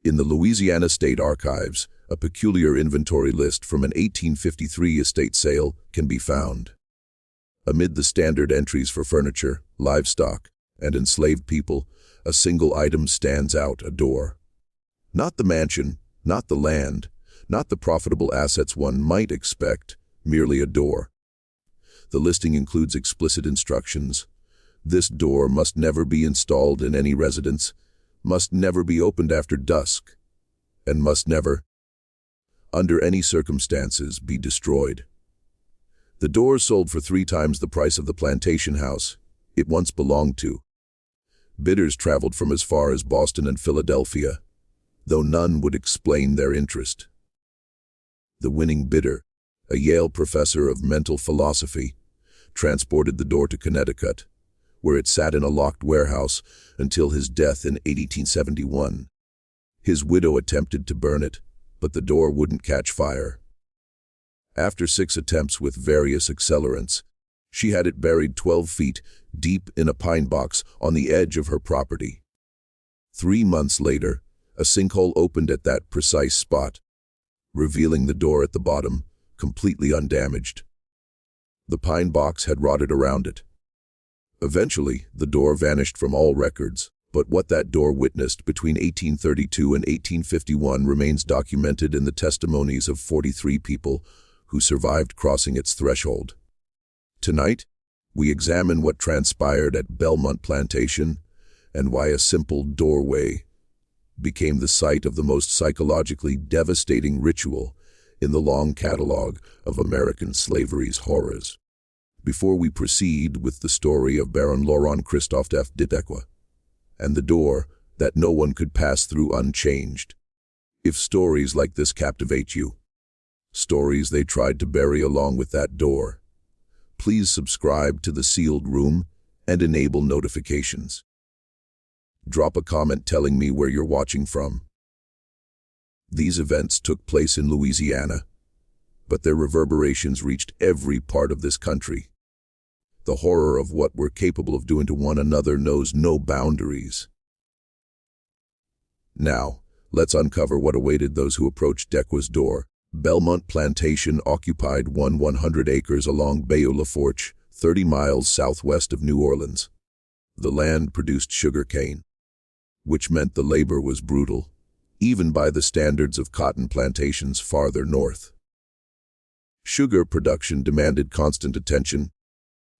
In the Louisiana State Archives, a peculiar inventory list from an 1853 estate sale can be found. Amid the standard entries for furniture, livestock, and enslaved people, a single item stands out: a door. Not the mansion, not the land, not the profitable assets one might expect, merely a door. The listing includes explicit instructions. This door must never be installed in any residence, must never be opened after dusk, and must never, under any circumstances, be destroyed. The door sold for 3 times the price of the plantation house it once belonged to. Bidders traveled from as far as Boston and Philadelphia, though none would explain their interest. The winning bidder, a Yale professor of mental philosophy, transported the door to Connecticut, where it sat in a locked warehouse until his death in 1871. His widow attempted to burn it, but the door wouldn't catch fire. After 6 attempts with various accelerants, she had it buried 12 feet deep in a pine box on the edge of her property. 3 months later, a sinkhole opened at that precise spot, revealing the door at the bottom, completely undamaged. The pine box had rotted around it. Eventually, the door vanished from all records, but what that door witnessed between 1832 and 1851 remains documented in the testimonies of 43 people who survived crossing its threshold. Tonight, we examine what transpired at Bellmont Plantation and why a simple doorway became the site of the most psychologically devastating ritual in the long catalog of American slavery's horrors. Before we proceed with the story of Baron Lauron Christophe F. de Dequa and the door that no one could pass through unchanged, if stories like this captivate you, stories they tried to bury along with that door, please subscribe to The Sealed Room and enable notifications. Drop a comment telling me where you're watching from. These events took place in Louisiana, but their reverberations reached every part of this country. The horror of what we're capable of doing to one another knows no boundaries. Now, let's uncover what awaited those who approached Dequa's door. Bellmont Plantation occupied 100 acres along Bayou Lafourche, 30 miles southwest of New Orleans. The land produced sugar cane, which meant the labor was brutal, even by the standards of cotton plantations farther north. Sugar production demanded constant attention,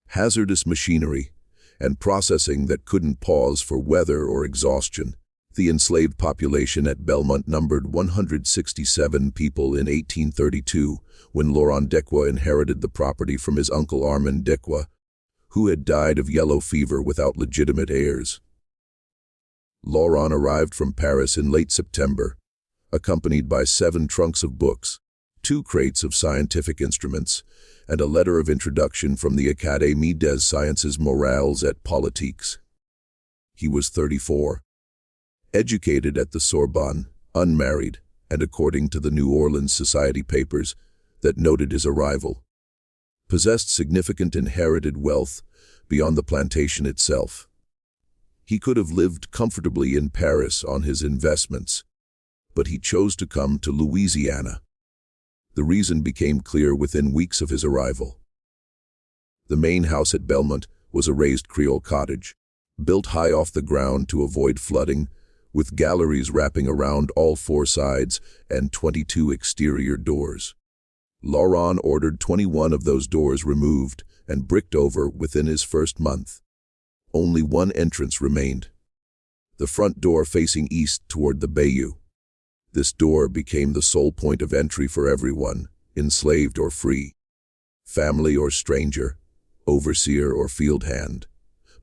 hazardous machinery, and processing that couldn't pause for weather or exhaustion. The enslaved population at Bellmont numbered 167 people in 1832, when Lauron Dequa inherited the property from his uncle Armand Dequa, who had died of yellow fever without legitimate heirs. Lauron arrived from Paris in late September, accompanied by 7 trunks of books, 2 crates of scientific instruments, and a letter of introduction from the Académie des Sciences Morales et Politiques. He was 34, educated at the Sorbonne, unmarried, and according to the New Orleans Society papers that noted his arrival, possessed significant inherited wealth beyond the plantation itself. He could have lived comfortably in Paris on his investments, but he chose to come to Louisiana. The reason became clear within weeks of his arrival. The main house at Bellmont was a raised Creole cottage, built high off the ground to avoid flooding, with galleries wrapping around all 4 sides and 22 exterior doors. Lauron ordered 21 of those doors removed and bricked over within his first month. Only one entrance remained, the front door facing east toward the bayou. This door became the sole point of entry for everyone, enslaved or free, family or stranger, overseer or field hand.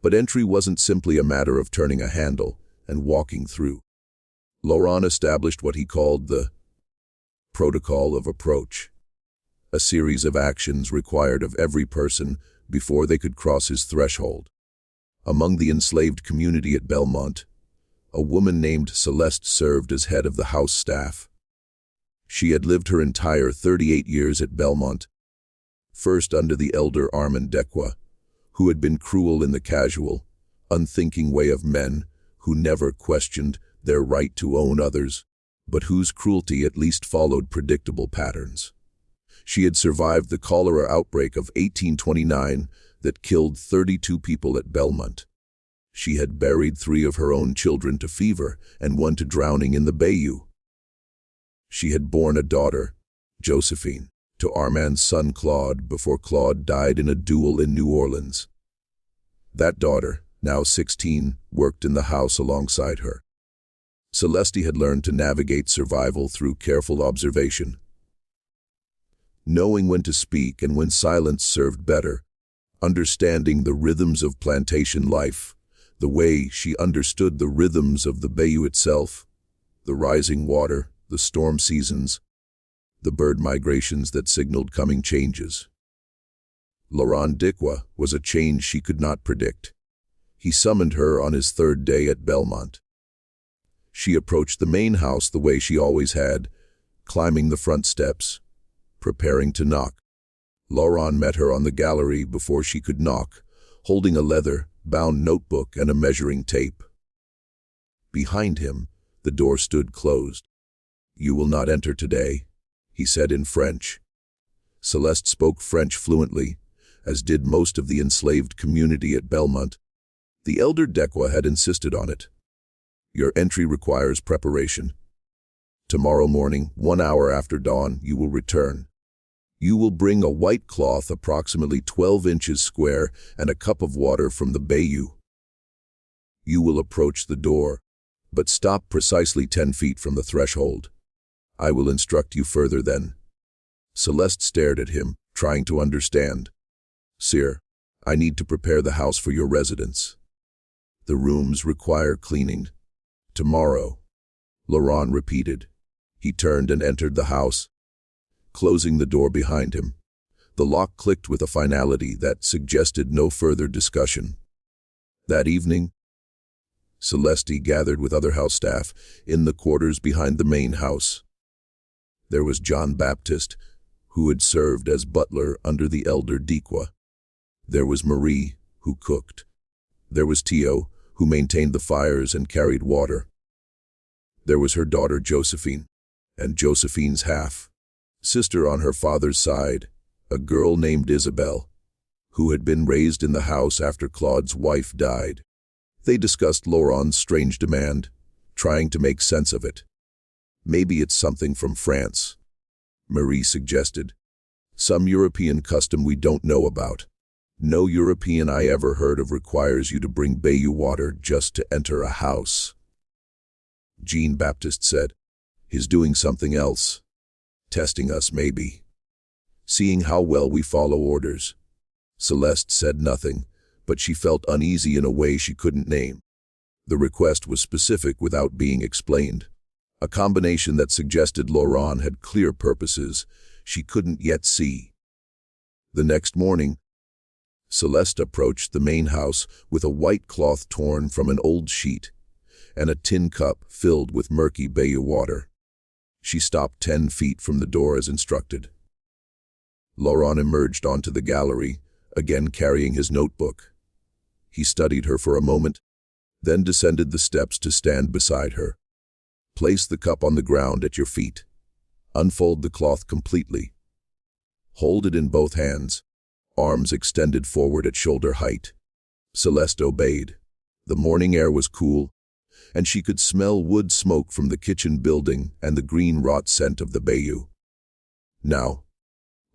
But entry wasn't simply a matter of turning a handle and walking through. Lauron established what he called the protocol of approach, a series of actions required of every person before they could cross his threshold. Among the enslaved community at Bellmont, a woman named Celeste served as head of the house staff. She had lived her entire 38 years at Bellmont, first under the elder Armand Dequa, who had been cruel in the casual, unthinking way of men who never questioned their right to own others. but whose cruelty at least followed predictable patterns. She had survived the cholera outbreak of 1829 that killed 32 people at Bellmont. She had buried 3 of her own children to fever and 1 to drowning in the bayou. She had borne a daughter, Josephine, to Armand's son Claude before Claude died in a duel in New Orleans. That daughter, now 16, worked in the house alongside her. Celeste had learned to navigate survival through careful observation, knowing when to speak and when silence served better, understanding the rhythms of plantation life, the way she understood the rhythms of the bayou itself, the rising water, the storm seasons, the bird migrations that signaled coming changes. Lauron dequa was a change she could not predict. He summoned her on his 3rd day at Bellmont. She approached the main house the way she always had, climbing the front steps, preparing to knock. Lauron met her on the gallery before she could knock, holding a leather-bound notebook and a measuring tape. Behind him, the door stood closed. "You will not enter today," he said in French. Celeste spoke French fluently, as did most of the enslaved community at Bellmont. The elder dequa had insisted on it. "Your entry requires preparation. Tomorrow morning, 1 hour after dawn, you will return. You will bring a white cloth approximately 12 inches square and a cup of water from the bayou. You will approach the door, but stop precisely 10 feet from the threshold. I will instruct you further then." Celeste stared at him, trying to understand. "Sire, I need to prepare the house for your residence. The rooms require cleaning." "Tomorrow," Lauron repeated. He turned and entered the house, closing the door behind him. The lock clicked with a finality that suggested no further discussion. That evening, Celeste gathered with other house staff in the quarters behind the main house. There was John Baptiste, who had served as butler under the elder dequa. There was Marie, who cooked. There was Tio, who maintained the fires and carried water. There was her daughter Josephine, and Josephine's half-sister on her father's side, a girl named Isabel, who had been raised in the house after Claude's wife died. They discussed Lauron's strange demand, trying to make sense of it. "Maybe it's something from France," Marie suggested. "Some European custom we don't know about. No European I ever heard of requires you to bring bayou water just to enter a house." Jean Baptiste said, "He's doing something else. Testing us, maybe. Seeing how well we follow orders." Celeste said nothing, but she felt uneasy in a way she couldn't name. The request was specific without being explained. A combination that suggested Lauron had clear purposes she couldn't yet see. The next morning, Celeste approached the main house with a white cloth torn from an old sheet and a tin cup filled with murky bayou water. She stopped 10 feet from the door as instructed. Lauron emerged onto the gallery, again carrying his notebook. He studied her for a moment, then descended the steps to stand beside her. "Place the cup on the ground at your feet. Unfold the cloth completely. Hold it in both hands, arms extended forward at shoulder height." Celeste obeyed. The morning air was cool, and she could smell wood smoke from the kitchen building and the green wrought scent of the bayou. "Now,"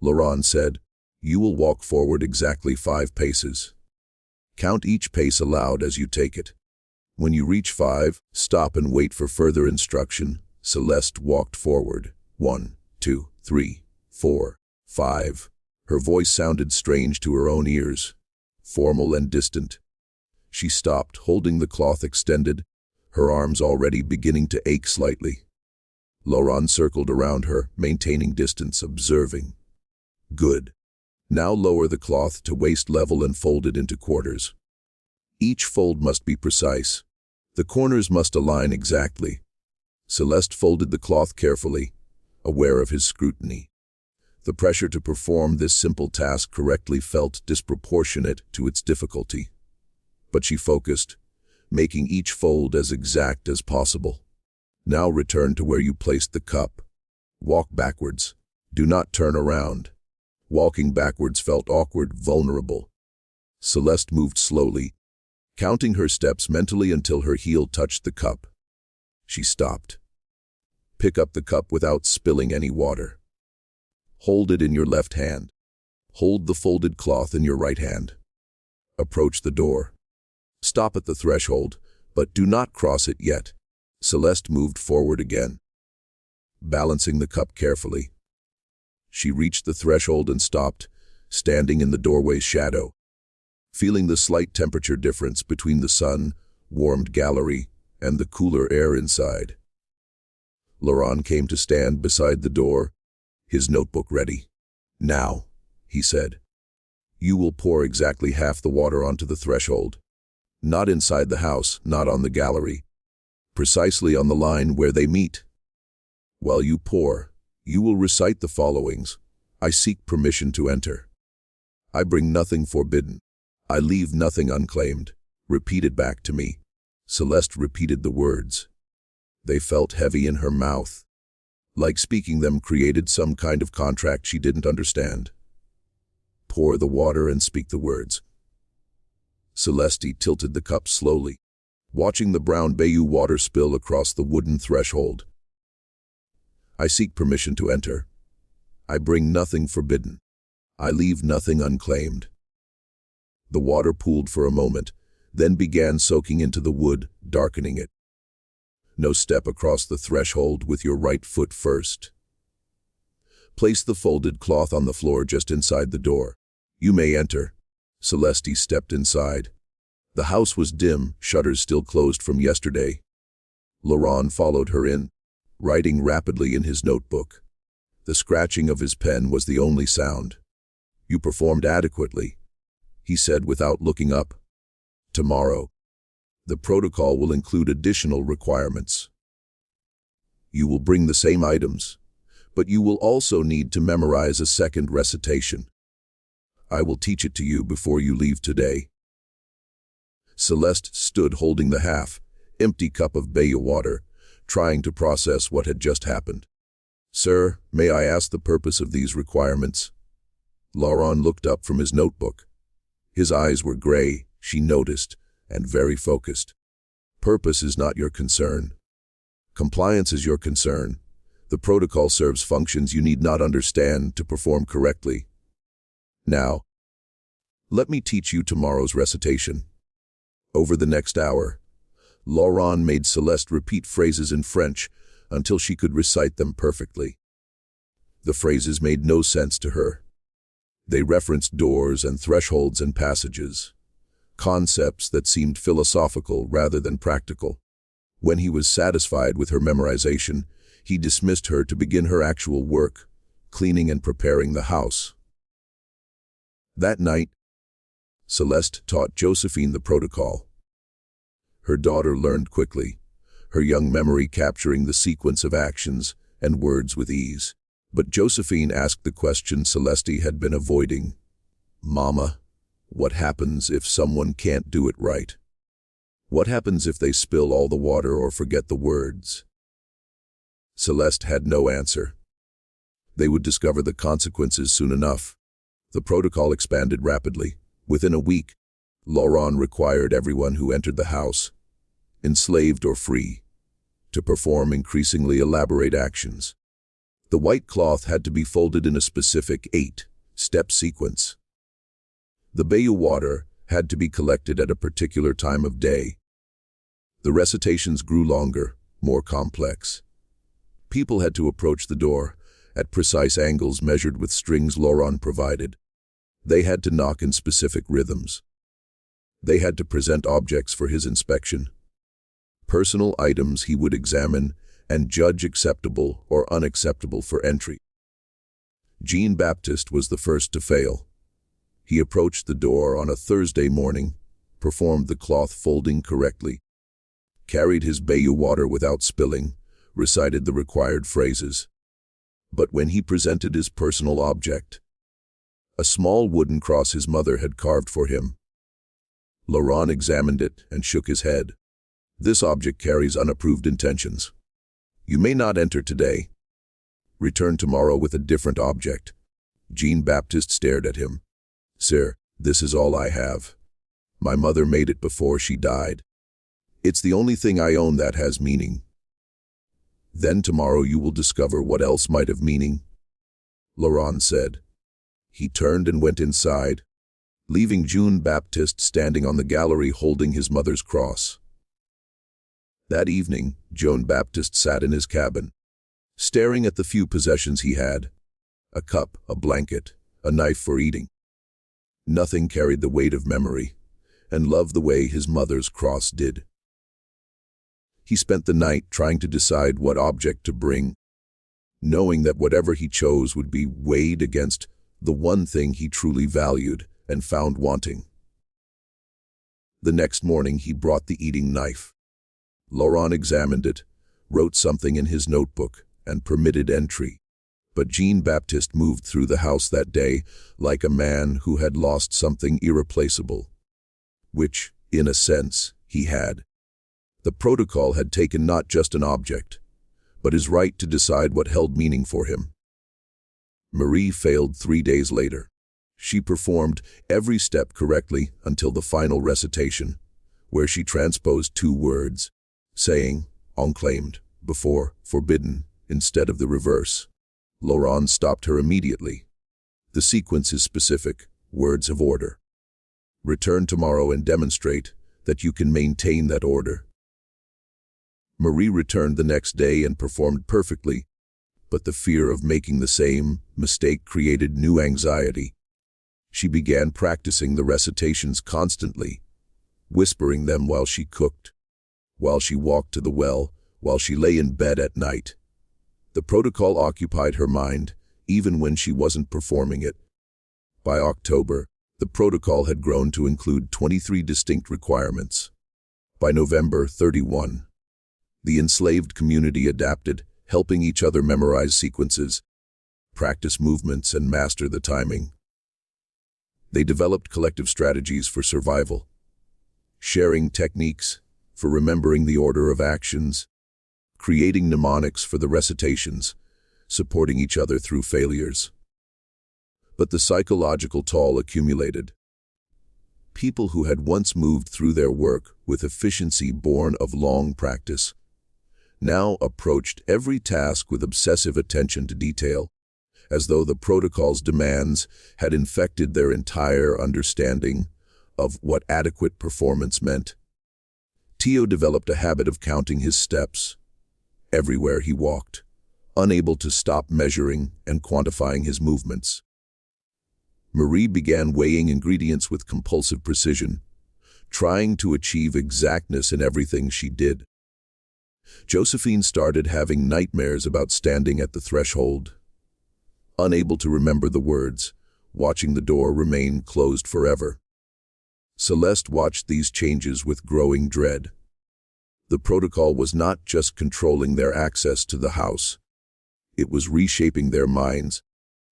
Lauron said, "you will walk forward exactly 5 paces. Count each pace aloud as you take it. When you reach 5, stop and wait for further instruction." Celeste walked forward. 1, 2, 3, 4, 5. Her voice sounded strange to her own ears, formal and distant. She stopped, holding the cloth extended, her arms already beginning to ache slightly. Lauron circled around her, maintaining distance, observing. "Good. Now lower the cloth to waist level and fold it into quarters. Each fold must be precise. The corners must align exactly." Celeste folded the cloth carefully, aware of his scrutiny. The pressure to perform this simple task correctly felt disproportionate to its difficulty. But she focused, making each fold as exact as possible. Now return to where you placed the cup. Walk backwards. Do not turn around. Walking backwards felt awkward, vulnerable. Celeste moved slowly, counting her steps mentally until her heel touched the cup. She stopped. Pick up the cup without spilling any water. Hold it in your left hand. Hold the folded cloth in your right hand. Approach the door. Stop at the threshold, but do not cross it yet. Celeste moved forward again, balancing the cup carefully. She reached the threshold and stopped, standing in the doorway's shadow, feeling the slight temperature difference between the sun-warmed gallery and the cooler air inside. Lauron came to stand beside the door, his notebook ready. "Now," he said, "you will pour exactly half the water onto the threshold. Not inside the house, not on the gallery. Precisely on the line where they meet. While you pour, you will recite the followings. I seek permission to enter. I bring nothing forbidden. I leave nothing unclaimed. Repeat it back to me." Celeste repeated the words. They felt heavy in her mouth, like speaking them created some kind of contract she didn't understand. Pour the water and speak the words. Celeste tilted the cup slowly, watching the brown bayou water spill across the wooden threshold. I seek permission to enter. I bring nothing forbidden. I leave nothing unclaimed. The water pooled for a moment, then began soaking into the wood, darkening it. No step across the threshold with your right foot first. Place the folded cloth on the floor just inside the door. You may enter. Celeste stepped inside. The house was dim, shutters still closed from yesterday. Lauron followed her in, writing rapidly in his notebook. The scratching of his pen was the only sound. "You performed adequately," he said without looking up. "Tomorrow, the protocol will include additional requirements. You will bring the same items, but you will also need to memorize a second recitation. I will teach it to you before you leave today." Celeste stood holding the half-empty cup of bayou water, trying to process what had just happened. "Sir, may I ask the purpose of these requirements?" Lauron looked up from his notebook. His eyes were gray, she noticed, and very focused. "Purpose is not your concern. Compliance is your concern. The protocol serves functions you need not understand to perform correctly. Now, let me teach you tomorrow's recitation." Over the next hour, Lauron made Celeste repeat phrases in French until she could recite them perfectly. The phrases made no sense to her. They referenced doors and thresholds and passages, concepts that seemed philosophical rather than practical. When he was satisfied with her memorization, he dismissed her to begin her actual work, cleaning and preparing the house. That night, Celeste taught Josephine the protocol. Her daughter learned quickly, her young memory capturing the sequence of actions and words with ease. But Josephine asked the question Celeste had been avoiding. "Mama, what happens if someone can't do it right? What happens if they spill all the water or forget the words?" Celeste had no answer. They would discover the consequences soon enough. The protocol expanded rapidly. Within a week, Lauron required everyone who entered the house, enslaved or free, to perform increasingly elaborate actions. The white cloth had to be folded in a specific 8-step sequence. The bayou water had to be collected at a particular time of day. The recitations grew longer, more complex. People had to approach the door at precise angles measured with strings Lauron provided. They had to knock in specific rhythms. They had to present objects for his inspection. Personal items he would examine and judge acceptable or unacceptable for entry. Jean-Baptiste was the first to fail. He approached the door on a Thursday morning, performed the cloth folding correctly, carried his bayou water without spilling, recited the required phrases. But when he presented his personal object, a small wooden cross his mother had carved for him, Lauron examined it and shook his head. "This object carries unapproved intentions. You may not enter today. Return tomorrow with a different object. Jean-Baptiste stared at him. Sir, this is all I have. My mother made it before she died. It's the only thing I own that has meaning. Then tomorrow you will discover what else might have meaning, Lauron said. He turned and went inside, leaving Jean-Baptiste standing on the gallery holding his mother's cross. That evening, Jean-Baptiste sat in his cabin, staring at the few possessions he had: a cup, a blanket, a knife for eating. Nothing carried the weight of memory and love the way his mother's cross did. He spent the night trying to decide what object to bring, knowing that whatever he chose would be weighed against the one thing he truly valued and found wanting. The next morning he brought the eating knife. Lauron examined it, wrote something in his notebook, and permitted entry. But Jean-Baptiste moved through the house that day like a man who had lost something irreplaceable, which, in a sense, he had. The protocol had taken not just an object, but his right to decide what held meaning for him. Marie failed 3 days later. She performed every step correctly until the final recitation, where she transposed 2 words, saying "unclaimed" before "forbidden" instead of the reverse. Lauron stopped her immediately. The sequence is specific, words of order. Return tomorrow and demonstrate that you can maintain that order. Marie returned the next day and performed perfectly, but the fear of making the same mistake created new anxiety. She began practicing the recitations constantly, whispering them while she cooked, while she walked to the well, while she lay in bed at night. The protocol occupied her mind, even when she wasn't performing it. By October, the protocol had grown to include 23 distinct requirements. By November 31, the enslaved community adapted, helping each other memorize sequences, practice movements, and master the timing. They developed collective strategies for survival, sharing techniques for remembering the order of actions, creating mnemonics for the recitations, supporting each other through failures. But the psychological toll accumulated. People who had once moved through their work with efficiency born of long practice now approached every task with obsessive attention to detail, as though the protocol's demands had infected their entire understanding of what adequate performance meant. Tio developed a habit of counting his steps everywhere he walked, unable to stop measuring and quantifying his movements. Marie began weighing ingredients with compulsive precision, trying to achieve exactness in everything she did. Josephine started having nightmares about standing at the threshold, unable to remember the words, watching the door remain closed forever. Celeste watched these changes with growing dread. The protocol was not just controlling their access to the house. It was reshaping their minds,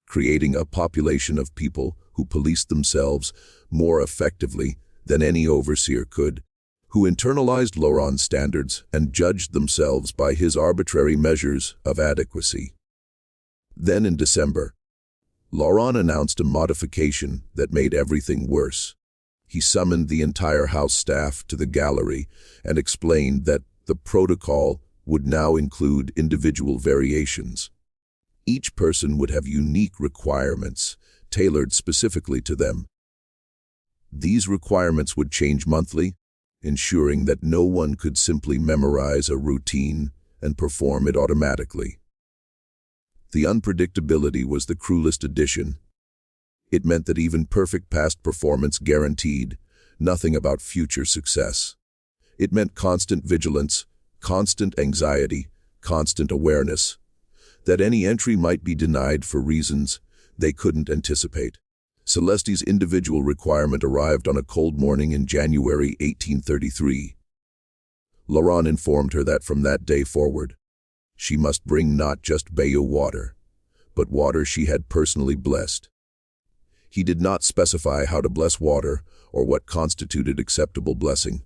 creating a population of people who policed themselves more effectively than any overseer could, who internalized Lauron's standards and judged themselves by his arbitrary measures of adequacy. Then in December, Lauron announced a modification that made everything worse. He summoned the entire house staff to the gallery and explained that the protocol would now include individual variations. Each person would have unique requirements, tailored specifically to them. These requirements would change monthly, ensuring that no one could simply memorize a routine and perform it automatically. The unpredictability was the cruelest addition. It meant that even perfect past performance guaranteed nothing about future success. It meant constant vigilance, constant anxiety, constant awareness that any entry might be denied for reasons they couldn't anticipate. Celeste's individual requirement arrived on a cold morning in January 1833. Lauron informed her that from that day forward, she must bring not just bayou water, but water she had personally blessed. He did not specify how to bless water or what constituted acceptable blessing.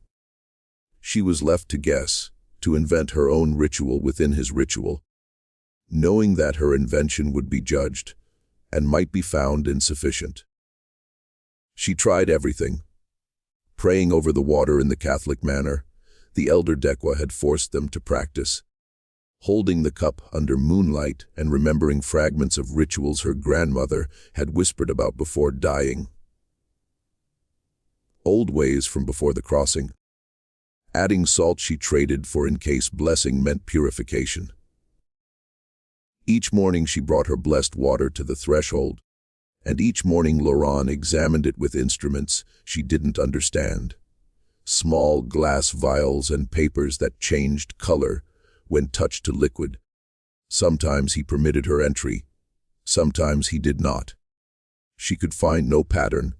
She was left to guess, to invent her own ritual within his ritual, knowing that her invention would be judged and might be found insufficient. She tried everything. Praying over the water in the Catholic manner, the elder dequa had forced them to practice, holding the cup under moonlight and remembering fragments of rituals her grandmother had whispered about before dying. Old ways from before the crossing. Adding salt she traded for in case blessing meant purification. Each morning she brought her blessed water to the threshold, and each morning Lauron examined it with instruments she didn't understand. Small glass vials and papers that changed color when touched to liquid. Sometimes he permitted her entry, sometimes he did not. She could find no pattern,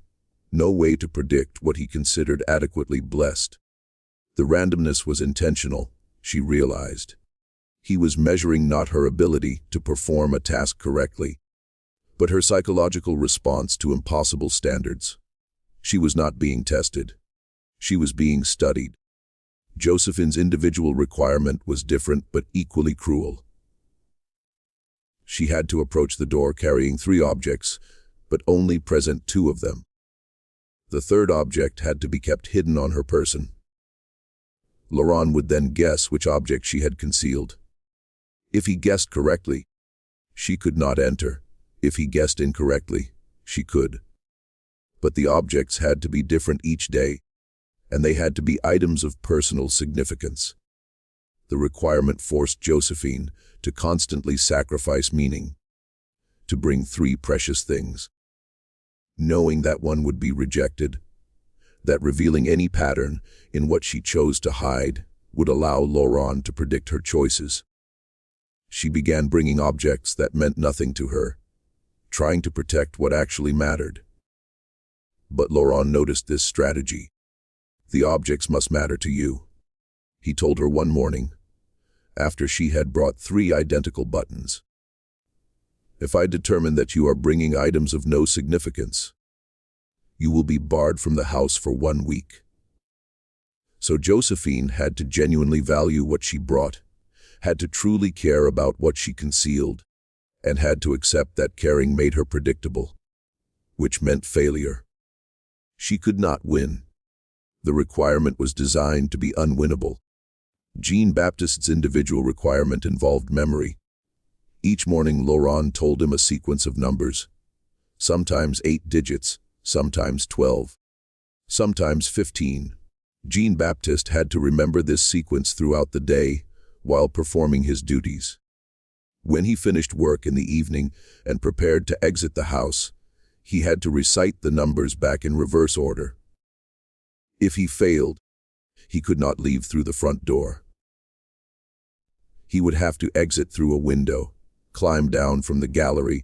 no way to predict what he considered adequately blessed. The randomness was intentional, she realized. He was measuring not her ability to perform a task correctly, but her psychological response to impossible standards. She was not being tested. She was being studied. Josephine's individual requirement was different but equally cruel. She had to approach the door carrying 3 objects, but only present 2 of them. The third object had to be kept hidden on her person. Lauron would then guess which object she had concealed. If he guessed correctly, she could not enter. If he guessed incorrectly, she could. But the objects had to be different each day, and they had to be items of personal significance. The requirement forced Josephine to constantly sacrifice meaning, to bring 3 precious things, knowing that one would be rejected, that revealing any pattern in what she chose to hide would allow Lauron to predict her choices. She began bringing objects that meant nothing to her, trying to protect what actually mattered. But Lauron noticed this strategy. The objects must matter to you, he told her one morning, after she had brought 3 identical buttons. If I determine that you are bringing items of no significance, you will be barred from the house for 1 week. So Josephine had to genuinely value what she brought, had to truly care about what she concealed, and had to accept that caring made her predictable, which meant failure. She could not win. The requirement was designed to be unwinnable. Jean-Baptiste's individual requirement involved memory. Each morning Lauron told him a sequence of numbers, sometimes 8 digits, sometimes 12, sometimes 15. Jean-Baptiste had to remember this sequence throughout the day while performing his duties. When he finished work in the evening and prepared to exit the house, he had to recite the numbers back in reverse order. If he failed, he could not leave through the front door. He would have to exit through a window, climb down from the gallery,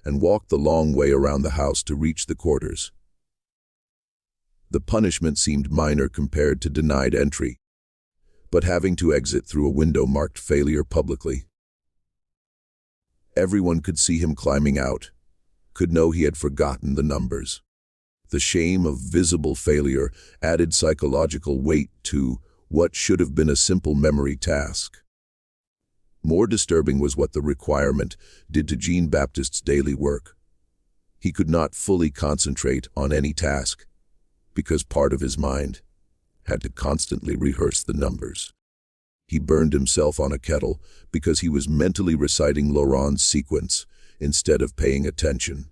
and walk the long way around the house to reach the quarters. The punishment seemed minor compared to denied entry, but having to exit through a window marked failure publicly. Everyone could see him climbing out, could know he had forgotten the numbers. The shame of visible failure added psychological weight to what should have been a simple memory task. More disturbing was what the requirement did to Jean-Baptiste's daily work. He could not fully concentrate on any task, because part of his mind had to constantly rehearse the numbers. He burned himself on a kettle because he was mentally reciting Lauron's sequence instead of paying attention.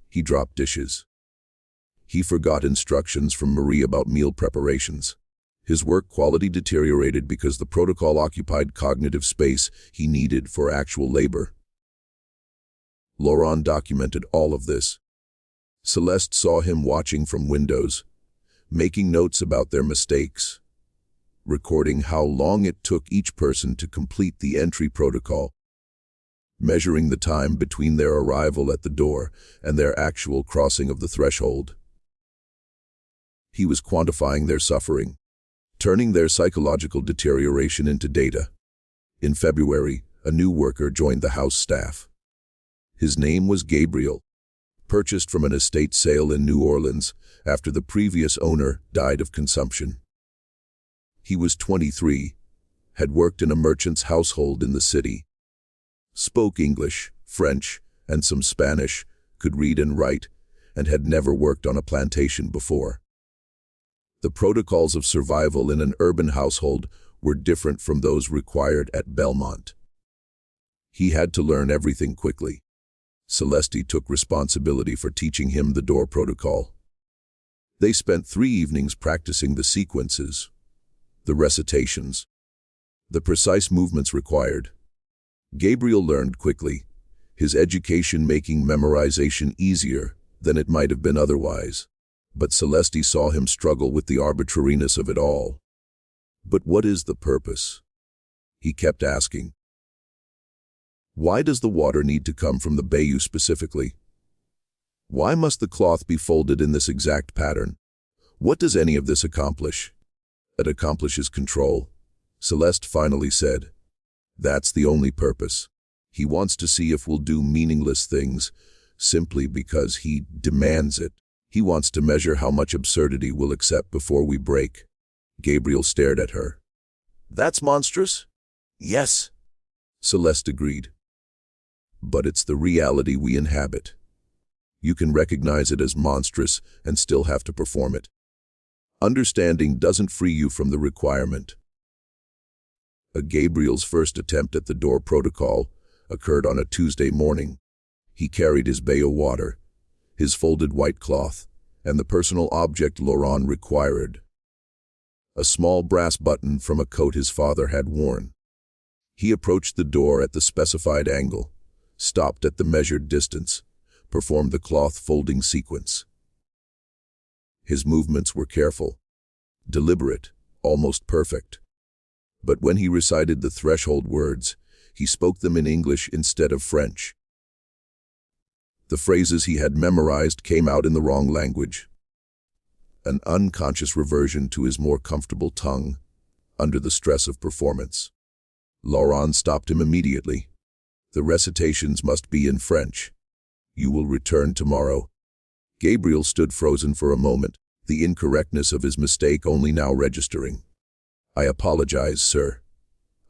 He dropped dishes. He forgot instructions from Marie about meal preparations. His work quality deteriorated because the protocol occupied cognitive space he needed for actual labor. Lauron documented all of this. Celeste saw him watching from windows, making notes about their mistakes, recording how long it took each person to complete the entry protocol, measuring the time between their arrival at the door and their actual crossing of the threshold. He was quantifying their suffering, turning their psychological deterioration into data. In February, a new worker joined the house staff. His name was Gabriel, purchased from an estate sale in New Orleans after the previous owner died of consumption. He was 23, had worked in a merchant's household in the city, spoke English, French, and some Spanish, could read and write, and had never worked on a plantation before. The protocols of survival in an urban household were different from those required at Bellmont. He had to learn everything quickly. Celeste took responsibility for teaching him the door protocol. They spent 3 evenings practicing the sequences, the recitations, the precise movements required. Gabriel learned quickly, his education making memorization easier than it might have been otherwise. But Celeste saw him struggle with the arbitrariness of it all. But what is the purpose? He kept asking. Why does the water need to come from the bayou specifically? Why must the cloth be folded in this exact pattern? What does any of this accomplish? It accomplishes control, Celeste finally said. That's the only purpose. He wants to see if we'll do meaningless things simply because he demands it. He wants to measure how much absurdity we'll accept before we break. Gabriel stared at her. That's monstrous? Yes, Celeste agreed. But it's the reality we inhabit. You can recognize it as monstrous and still have to perform it. Understanding doesn't free you from the requirement. Gabriel's first attempt at the door protocol occurred on a Tuesday morning. He carried his bayou water, his folded white cloth, and the personal object lauron required. A small brass button from a coat his father had worn. He approached the door at the specified angle, stopped at the measured distance, performed the cloth folding sequence. His movements were careful, deliberate, almost perfect. But when he recited the threshold words, he spoke them in English instead of French. The phrases he had memorized came out in the wrong language. An unconscious reversion to his more comfortable tongue, under the stress of performance. Lauron stopped him immediately. The recitations must be in French. You will return tomorrow. Gabriel stood frozen for a moment, the incorrectness of his mistake only now registering. I apologize, sir.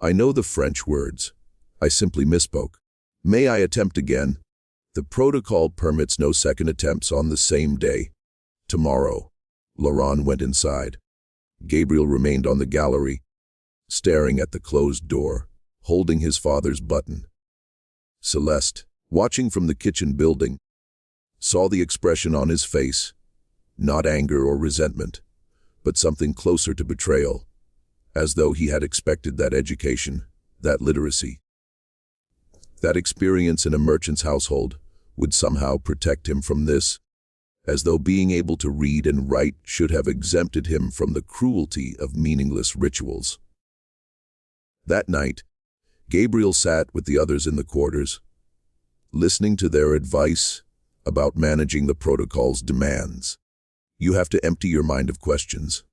I know the French words. I simply misspoke. May I attempt again? The protocol permits no second attempts on the same day. Tomorrow. Lauron went inside. Gabriel remained on the gallery, staring at the closed door, holding his father's button. Celeste, watching from the kitchen building, saw the expression on his face, not anger or resentment, but something closer to betrayal, as though he had expected that education, that literacy, that experience in a merchant's household would somehow protect him from this, as though being able to read and write should have exempted him from the cruelty of meaningless rituals. That night, Gabriel sat with the others in the quarters, listening to their advice about managing the protocol's demands. You have to empty your mind of questions,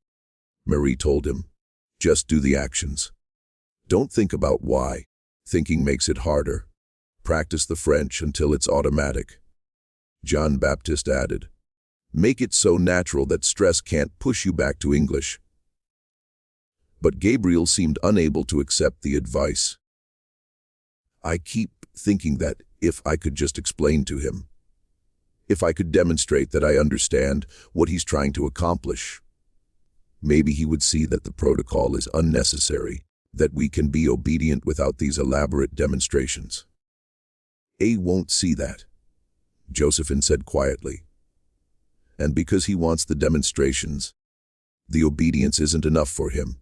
Marie told him. Just do the actions. Don't think about why. Thinking makes it harder. Practice the French until it's automatic. John Baptiste added, make it so natural that stress can't push you back to English. But Gabriel seemed unable to accept the advice. I keep thinking that if I could just explain to him, if I could demonstrate that I understand what he's trying to accomplish, maybe he would see that the protocol is unnecessary, that we can be obedient without these elaborate demonstrations. A won't see that, Josephine said quietly. And because he wants the demonstrations, the obedience isn't enough for him.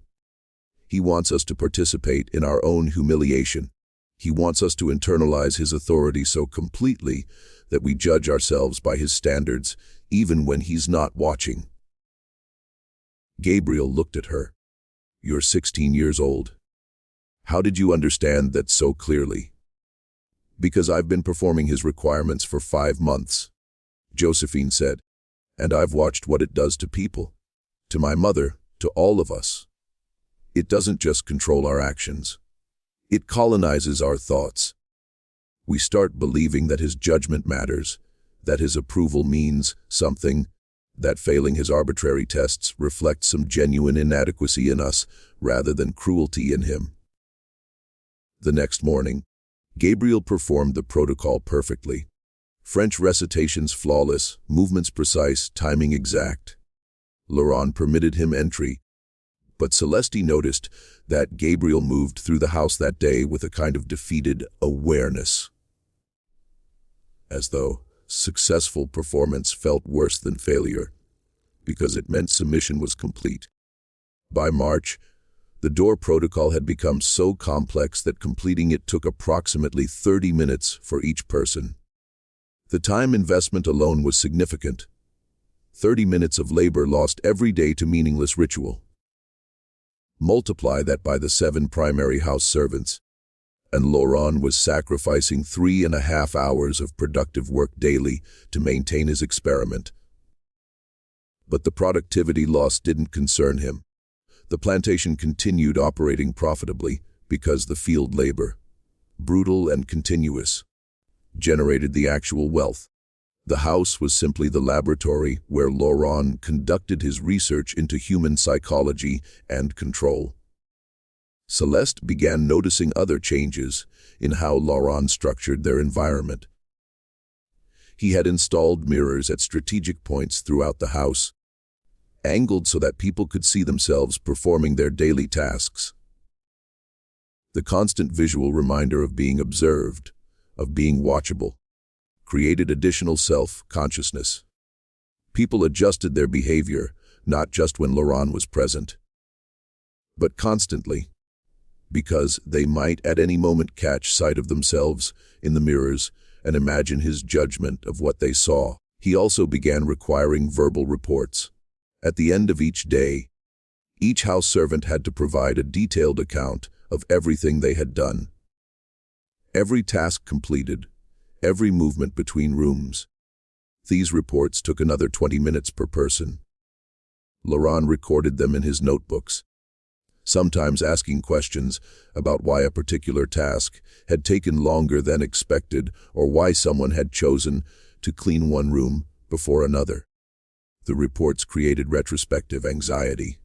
He wants us to participate in our own humiliation. He wants us to internalize his authority so completely that we judge ourselves by his standards, even when he's not watching. Gabriel looked at her. You're 16 years old. How did you understand that so clearly? Because I've been performing his requirements for 5 months, Josephine said, and I've watched what it does to people, to my mother, to all of us. It doesn't just control our actions. It colonizes our thoughts. We start believing that his judgment matters, that his approval means something, that failing his arbitrary tests reflects some genuine inadequacy in us rather than cruelty in him. The next morning, Gabriel performed the protocol perfectly. French recitations flawless, movements precise, timing exact. Lauron permitted him entry, but Celeste noticed that Gabriel moved through the house that day with a kind of defeated awareness, as though successful performance felt worse than failure, because it meant submission was complete. By March, the door protocol had become so complex that completing it took approximately 30 minutes for each person. The time investment alone was significant. 30 minutes of labor lost every day to meaningless ritual. Multiply that by the 7 primary house servants, and Lauron was sacrificing 3.5 hours of productive work daily to maintain his experiment. But the productivity loss didn't concern him. The plantation continued operating profitably because the field labor, brutal and continuous, generated the actual wealth. The house was simply the laboratory where Lauron conducted his research into human psychology and control. Celeste began noticing other changes in how Lauron structured their environment. He had installed mirrors at strategic points throughout the house, angled so that people could see themselves performing their daily tasks. The constant visual reminder of being observed, of being watchable, created additional self-consciousness. People adjusted their behavior, not just when Lauron was present, but constantly, because they might at any moment catch sight of themselves in the mirrors and imagine his judgment of what they saw. He also began requiring verbal reports. At the end of each day, each house servant had to provide a detailed account of everything they had done. Every task completed, every movement between rooms. These reports took another 20 minutes per person. Lauron recorded them in his notebooks, sometimes asking questions about why a particular task had taken longer than expected or why someone had chosen to clean one room before another. The reports created retrospective anxiety.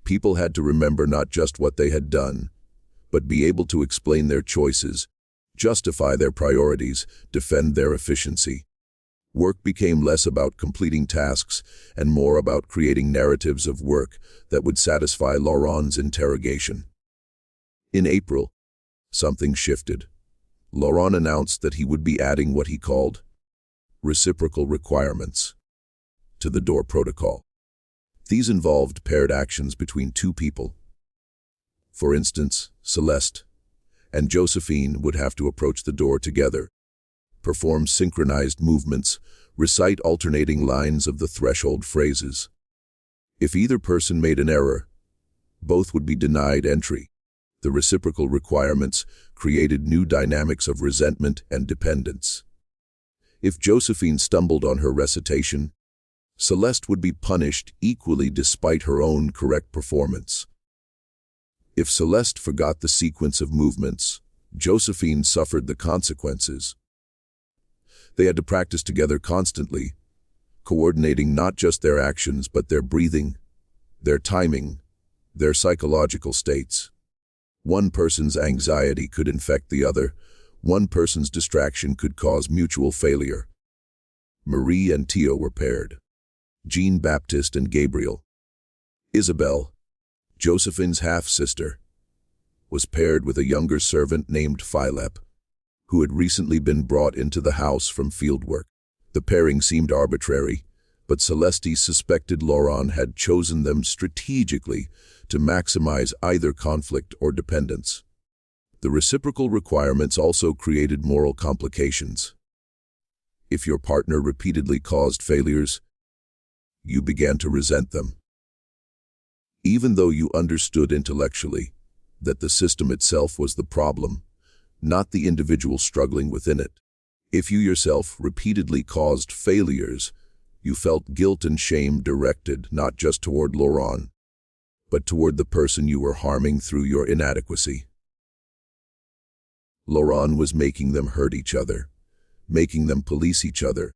People had to remember not just what they had done, but be able to explain their choices, justify their priorities, defend their efficiency. Work became less about completing tasks and more about creating narratives of work that would satisfy Lauron's interrogation. In April, something shifted. Lauron announced that he would be adding what he called reciprocal requirements to the door protocol. These involved paired actions between 2 people. For instance, Celeste and Josephine would have to approach the door together, perform synchronized movements, recite alternating lines of the threshold phrases. If either person made an error, both would be denied entry. The reciprocal requirements created new dynamics of resentment and dependence. If Josephine stumbled on her recitation, Celeste would be punished equally despite her own correct performance. If Celeste forgot the sequence of movements, Josephine suffered the consequences. They had to practice together constantly, coordinating not just their actions but their breathing, their timing, their psychological states. One person's anxiety could infect the other. One person's distraction could cause mutual failure. Marie and Tio were paired. Jean-Baptiste and Gabriel. Isabelle, Josephine's half-sister, was paired with a younger servant named Philip, who had recently been brought into the house from fieldwork. The pairing seemed arbitrary, but Celeste suspected Lauron had chosen them strategically to maximize either conflict or dependence. The reciprocal requirements also created moral complications. If your partner repeatedly caused failures, you began to resent them. Even though you understood intellectually that the system itself was the problem, not the individual struggling within it. If you yourself repeatedly caused failures, you felt guilt and shame directed not just toward Lauron, but toward the person you were harming through your inadequacy. Lauron was making them hurt each other, making them police each other,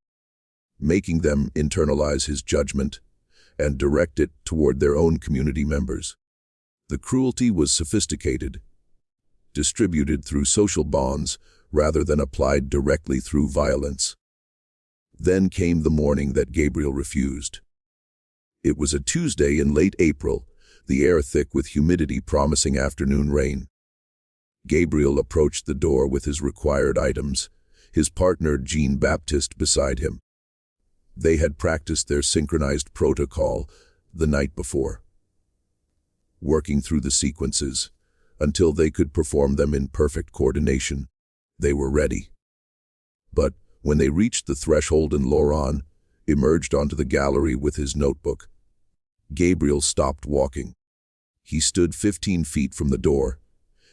making them internalize his judgment and direct it toward their own community members. The cruelty was sophisticated, distributed through social bonds rather than applied directly through violence. Then came the morning that Gabriel refused. It was a Tuesday in late April, the air thick with humidity promising afternoon rain. Gabriel approached the door with his required items, his partner Jean-Baptiste beside him. They had practiced their synchronized protocol the night before, working through the sequences until they could perform them in perfect coordination. They were ready. But when they reached the threshold and Lauron emerged onto the gallery with his notebook, Gabriel stopped walking. He stood 15 feet from the door,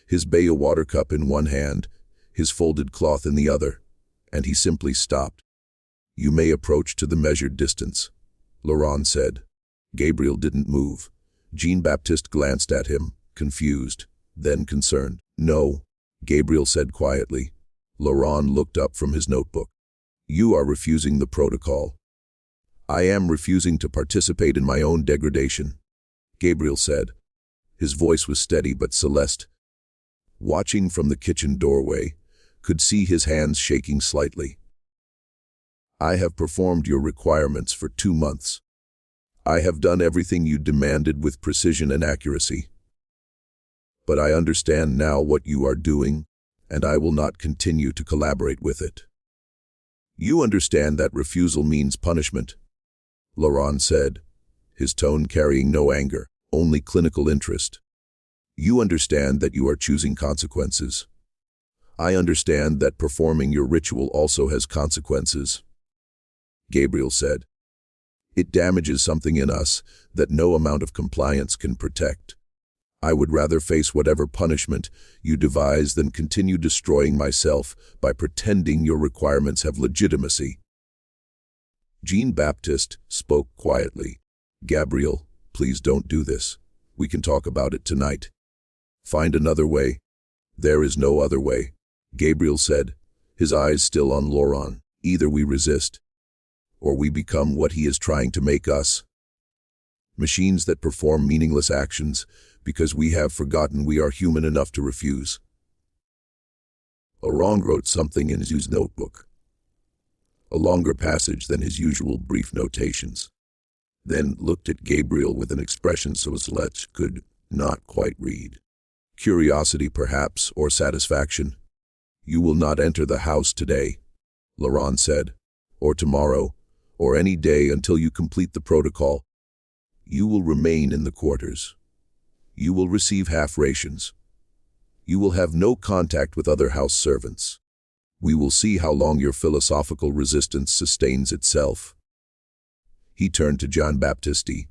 his bayou water cup in one hand, his folded cloth in the other, and he simply stopped. "You may approach to the measured distance," Lauron said. Gabriel didn't move. Jean-Baptiste glanced at him, confused, then concerned. "No," Gabriel said quietly. Lauron looked up from his notebook. "You are refusing the protocol." "I am refusing to participate in my own degradation," Gabriel said. His voice was steady but Celeste, watching from the kitchen doorway, could see his hands shaking slightly. "I have performed your requirements for 2 months. I have done everything you demanded with precision and accuracy. But I understand now what you are doing, and I will not continue to collaborate with it." "You understand that refusal means punishment," Lauron said, his tone carrying no anger, only clinical interest. "You understand that you are choosing consequences. I understand that performing your ritual also has consequences," Gabriel said. "It damages something in us that no amount of compliance can protect. I would rather face whatever punishment you devise than continue destroying myself by pretending your requirements have legitimacy." Jean-Baptiste spoke quietly. "Gabriel, please don't do this. We can talk about it tonight. Find another way." "There is no other way," Gabriel said, his eyes still on Lauron. "Either we resist, or we become what he is trying to make us. Machines that perform meaningless actions because we have forgotten we are human enough to refuse." Lauron wrote something in his notebook, a longer passage than his usual brief notations, then looked at Gabriel with an expression so Celeste could not quite read. Curiosity, perhaps, or satisfaction. "You will not enter the house today," Lauron said, "or tomorrow, or any day until you complete the protocol. You will remain in the quarters. You will receive half rations. You will have no contact with other house servants. We will see how long your philosophical resistance sustains itself." He turned to Jean-Baptiste.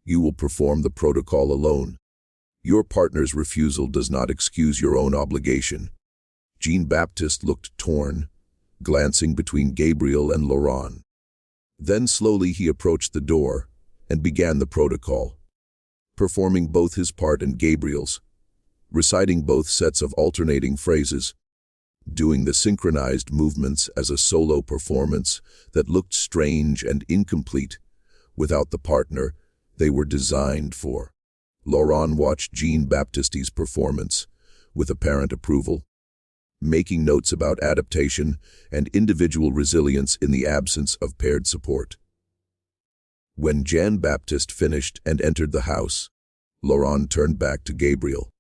"You will perform the protocol alone. Your partner's refusal does not excuse your own obligation." Jean-Baptiste looked torn, glancing between Gabriel and Lauron. Then slowly he approached the door and began the protocol, performing both his part and Gabriel's, reciting both sets of alternating phrases, doing the synchronized movements as a solo performance that looked strange and incomplete without the partner they were designed for. Lauron watched Jean-Baptiste's performance with apparent approval, making notes about adaptation and individual resilience in the absence of paired support. When Jean-Baptiste finished and entered the house, Lauron turned back to Gabriel.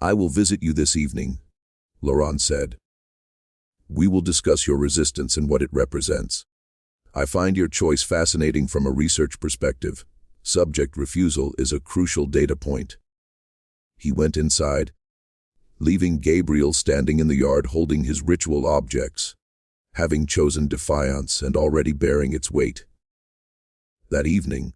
"I will visit you this evening," Lauron said. "We will discuss your resistance and what it represents. I find your choice fascinating from a research perspective. Subject refusal is a crucial data point." He went inside, leaving Gabriel standing in the yard holding his ritual objects, having chosen defiance and already bearing its weight. That evening,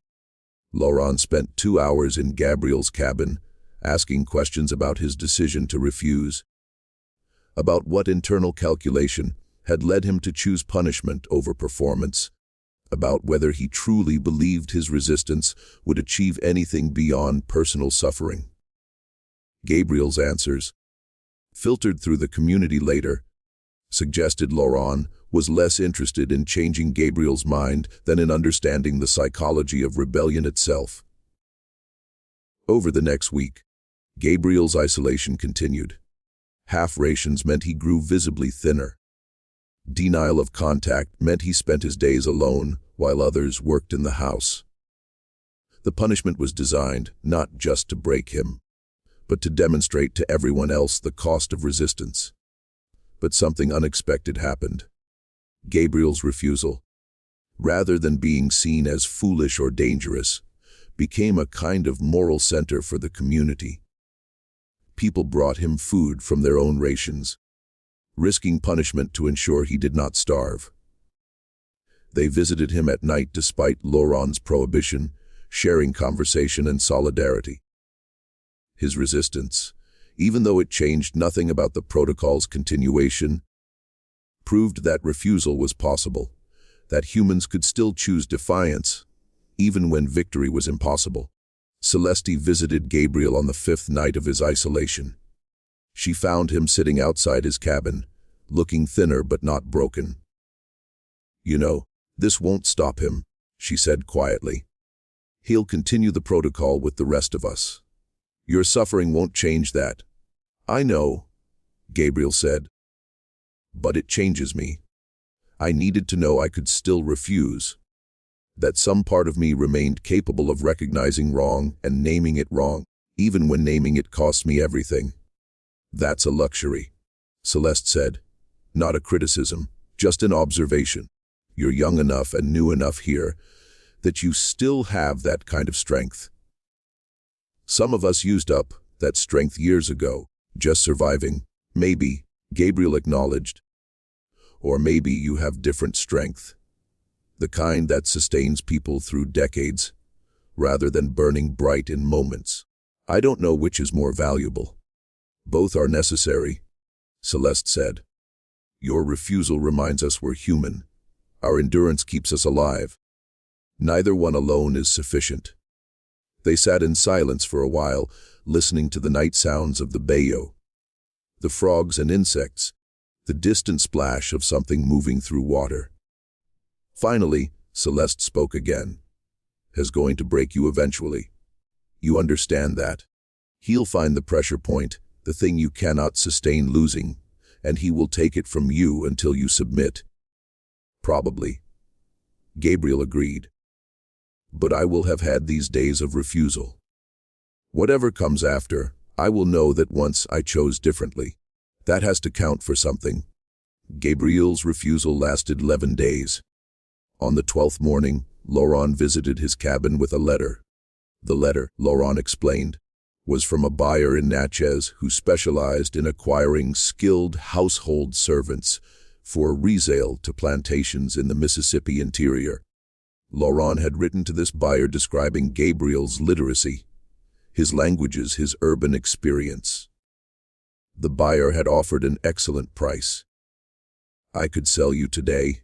Lauron spent 2 hours in Gabriel's cabin, asking questions about his decision to refuse, about what internal calculation had led him to choose punishment over performance, about whether he truly believed his resistance would achieve anything beyond personal suffering. Gabriel's answers, filtered through the community later, suggested Lauron, was less interested in changing Gabriel's mind than in understanding the psychology of rebellion itself. Over the next week, Gabriel's isolation continued. Half rations meant he grew visibly thinner. Denial of contact meant he spent his days alone while others worked in the house. The punishment was designed not just to break him, but to demonstrate to everyone else the cost of resistance. But something unexpected happened. Gabriel's refusal, rather than being seen as foolish or dangerous, became a kind of moral center for the community. People brought him food from their own rations, risking punishment to ensure he did not starve. They visited him at night despite Lauron's prohibition, sharing conversation and solidarity. His resistance, even though it changed nothing about the protocol's continuation, proved that refusal was possible, that humans could still choose defiance, even when victory was impossible. Celeste visited Gabriel on the 5th night of his isolation. She found him sitting outside his cabin, looking thinner but not broken. "You know, this won't stop him," she said quietly. "He'll continue the protocol with the rest of us. Your suffering won't change that." "I know," Gabriel said. "But it changes me. I needed to know I could still refuse, that some part of me remained capable of recognizing wrong and naming it wrong, even when naming it costs me everything." "That's a luxury," Celeste said. "Not a criticism, just an observation. You're young enough and new enough here that you still have that kind of strength. Some of us used up that strength years ago, just surviving. Maybe," Gabriel acknowledged, "or maybe you have different strength. The kind that sustains people through decades, rather than burning bright in moments. I don't know which is more valuable." "Both are necessary," Celeste said. "Your refusal reminds us we're human. Our endurance keeps us alive. Neither one alone is sufficient." They sat in silence for a while, listening to the night sounds of the bayou, the frogs and insects, the distant splash of something moving through water. Finally, Celeste spoke again. "He's going to break you eventually. You understand that. He'll find the pressure point, the thing you cannot sustain losing, and he will take it from you until you submit." "Probably," Gabriel agreed. "But I will have had these days of refusal. Whatever comes after, I will know that once I chose differently. That has to count for something." Gabriel's refusal lasted 11 days. On the 12th morning, Lauron visited his cabin with a letter. The letter, Lauron explained, was from a buyer in Natchez who specialized in acquiring skilled household servants for resale to plantations in the Mississippi interior. Lauron had written to this buyer describing Gabriel's literacy, his languages, his urban experience. The buyer had offered an excellent price. "I could sell you today,"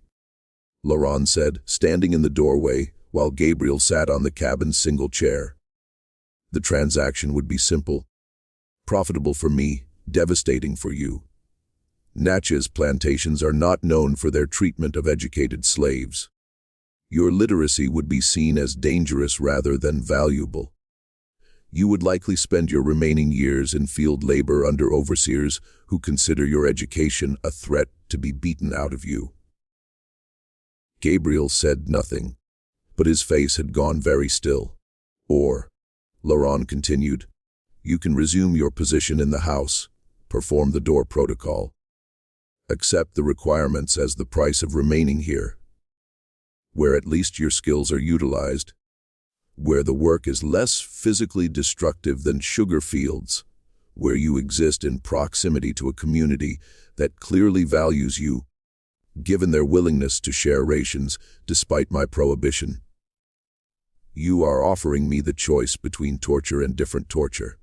Lauron said, standing in the doorway while Gabriel sat on the cabin's single chair. "The transaction would be simple, profitable for me, devastating for you. Natchez plantations are not known for their treatment of educated slaves. Your literacy would be seen as dangerous rather than valuable. You would likely spend your remaining years in field labor under overseers who consider your education a threat to be beaten out of you." Gabriel said nothing, but his face had gone very still. "Or," Lauron continued, "you can resume your position in the house, perform the door protocol, accept the requirements as the price of remaining here, where at least your skills are utilized, where the work is less physically destructive than sugar fields, where you exist in proximity to a community that clearly values you, given their willingness to share rations despite my prohibition. You are offering me the choice between torture and different torture."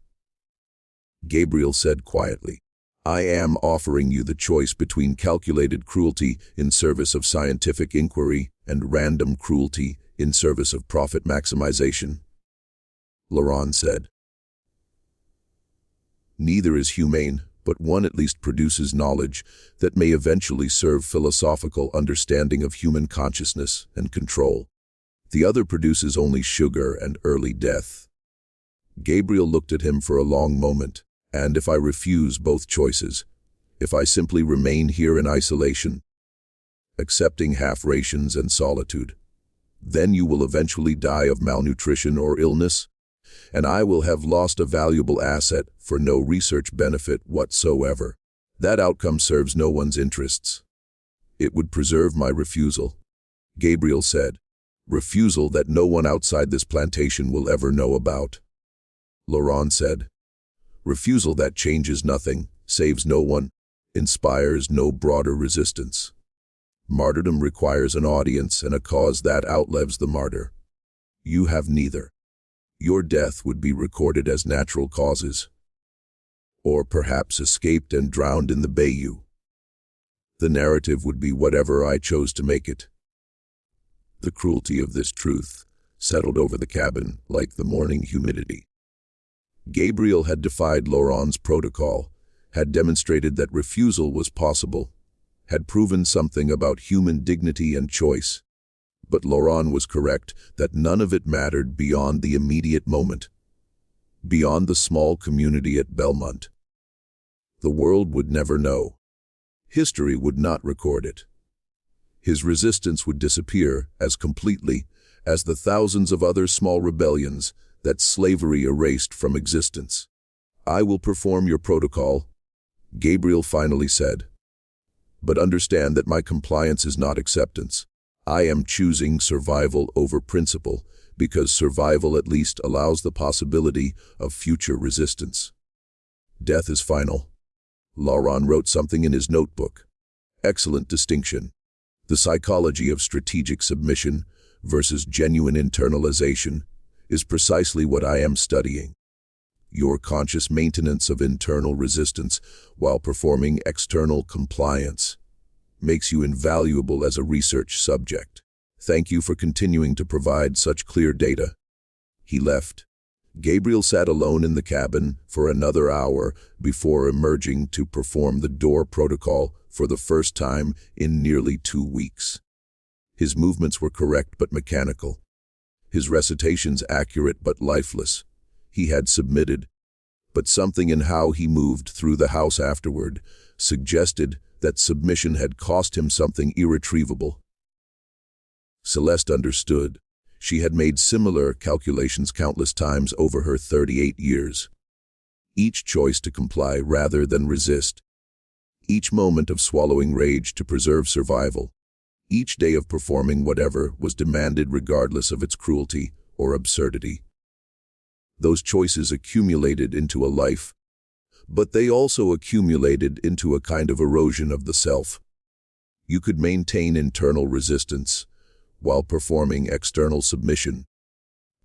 Gabriel said quietly, "I am offering you the choice between calculated cruelty in service of scientific inquiry and random cruelty in service of profit maximization." Lauron said, "Neither is humane, but one at least produces knowledge that may eventually serve philosophical understanding of human consciousness and control. The other produces only sugar and early death. Gabriel looked at him for a long moment. And if I refuse both choices, if I simply remain here in isolation, accepting half rations and solitude, then you will eventually die of malnutrition or illness, and I will have lost a valuable asset for no research benefit whatsoever. That outcome serves no one's interests. It would preserve my refusal, Gabriel said, refusal that no one outside this plantation will ever know about. Lauron said, refusal that changes nothing, saves no one, inspires no broader resistance. Martyrdom requires an audience and a cause that outlives the martyr. You have neither. Your death would be recorded as natural causes, or perhaps escaped and drowned in the bayou. The narrative would be whatever I chose to make it. The cruelty of this truth settled over the cabin like the morning humidity. Gabriel had defied Lauron's protocol, had demonstrated that refusal was possible, had proven something about human dignity and choice. But Lauron was correct that none of it mattered beyond the immediate moment, beyond the small community at Bellmont. The world would never know. History would not record it. His resistance would disappear as completely as the thousands of other small rebellions that slavery erased from existence. I will perform your protocol, Gabriel finally said. But understand that my compliance is not acceptance. I am choosing survival over principle, because survival at least allows the possibility of future resistance. Death is final. Lauron wrote something in his notebook. Excellent distinction. The psychology of strategic submission versus genuine internalization is precisely what I am studying. Your conscious maintenance of internal resistance while performing external compliance makes you invaluable as a research subject. Thank you for continuing to provide such clear data. He left. Gabriel sat alone in the cabin for another hour before emerging to perform the door protocol for the first time in nearly 2 weeks. His movements were correct but mechanical. His recitations accurate but lifeless. He had submitted, but something in how he moved through the house afterward suggested that submission had cost him something irretrievable. Celeste understood. She had made similar calculations countless times over her 38 years. Each choice to comply rather than resist. Each moment of swallowing rage to preserve survival. Each day of performing whatever was demanded regardless of its cruelty or absurdity. Those choices accumulated into a life, but they also accumulated into a kind of erosion of the self. You could maintain internal resistance while performing external submission,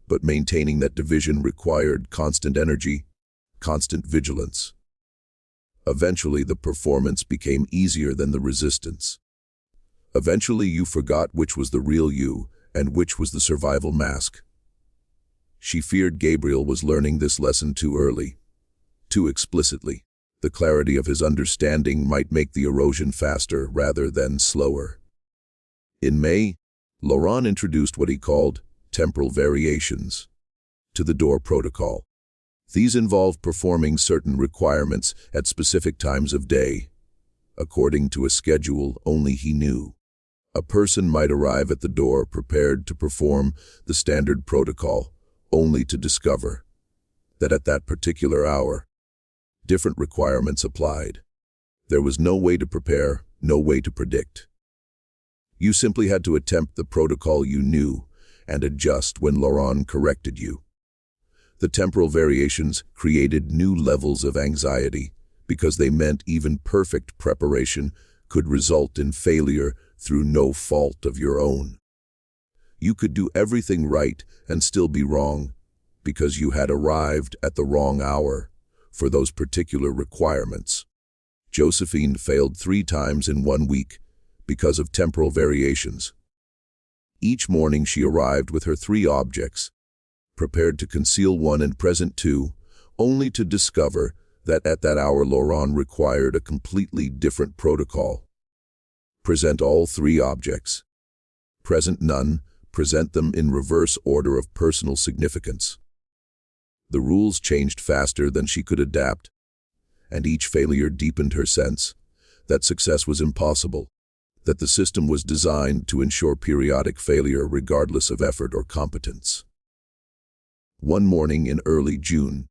but maintaining that division required constant energy, constant vigilance. Eventually, the performance became easier than the resistance. Eventually, you forgot which was the real you and which was the survival mask. She feared Gabriel was learning this lesson too early, too explicitly. The clarity of his understanding might make the erosion faster rather than slower. In May, Lauron introduced what he called temporal variations to the door protocol. These involved performing certain requirements at specific times of day, according to a schedule only he knew. A person might arrive at the door prepared to perform the standard protocol, only to discover that at that particular hour, different requirements applied. There was no way to prepare, no way to predict. You simply had to attempt the protocol you knew and adjust when Lauron corrected you. The temporal variations created new levels of anxiety because they meant even perfect preparation could result in failure through no fault of your own. You could do everything right and still be wrong because you had arrived at the wrong hour for those particular requirements. Josephine failed 3 times in 1 week because of temporal variations. Each morning she arrived with her 3 objects, prepared to conceal 1 and present 2, only to discover that at that hour lauron required a completely different protocol. Present all three objects. Present none, present them in reverse order of personal significance. The rules changed faster than she could adapt, and each failure deepened her sense that success was impossible, that the system was designed to ensure periodic failure regardless of effort or competence. One morning in early June,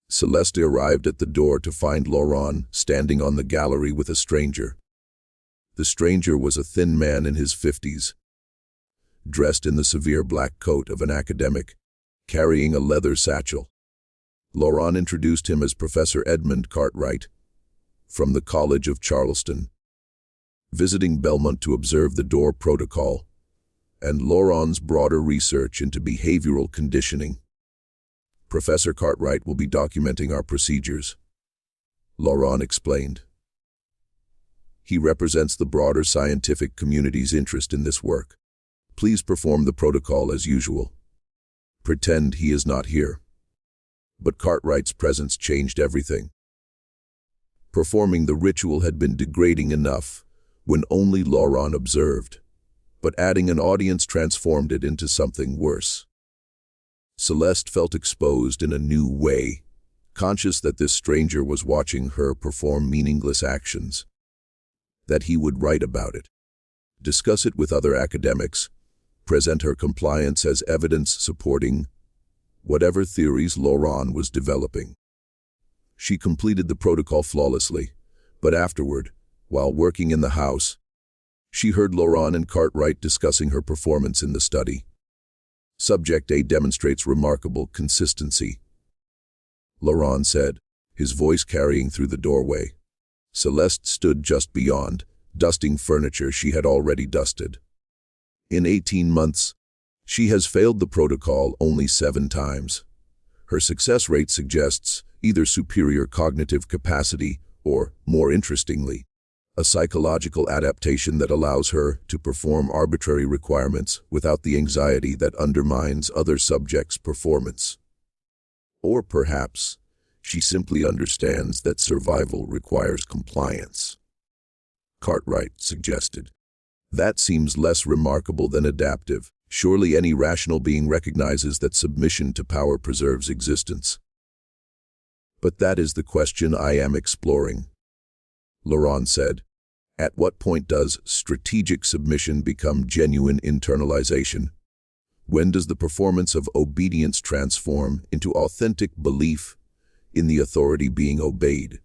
Celeste arrived at the door to find lauron standing on the gallery with a stranger. The stranger was a thin man in his 50s, dressed in the severe black coat of an academic, carrying a leather satchel. Lauron introduced him as Professor Edmund Cartwright, from the College of Charleston, visiting Bellmont to observe the door protocol and Lauron's broader research into behavioral conditioning. Professor Cartwright will be documenting our procedures, Lauron explained. He represents the broader scientific community's interest in this work. Please perform the protocol as usual. Pretend he is not here. But Cartwright's presence changed everything. Performing the ritual had been degrading enough when only lauron observed, but adding an audience transformed it into something worse. Celeste felt exposed in a new way, conscious that this stranger was watching her perform meaningless actions, that he would write about it, discuss it with other academics, present her compliance as evidence supporting whatever theories lauron was developing. She completed the protocol flawlessly, but afterward, while working in the house, she heard lauron and Cartwright discussing her performance in the study. Subject A demonstrates remarkable consistency, lauron said, his voice carrying through the doorway. Celeste stood just beyond, dusting furniture she had already dusted. In 18 months, she has failed the protocol only 7 times. Her success rate suggests either superior cognitive capacity or, more interestingly, a psychological adaptation that allows her to perform arbitrary requirements without the anxiety that undermines other subjects' performance. Or perhaps, she simply understands that survival requires compliance, Cartwright suggested. That seems less remarkable than adaptive. Surely any rational being recognizes that submission to power preserves existence. But that is the question I am exploring, lauron said. At what point does strategic submission become genuine internalization? When does the performance of obedience transform into authentic belief in the authority being obeyed?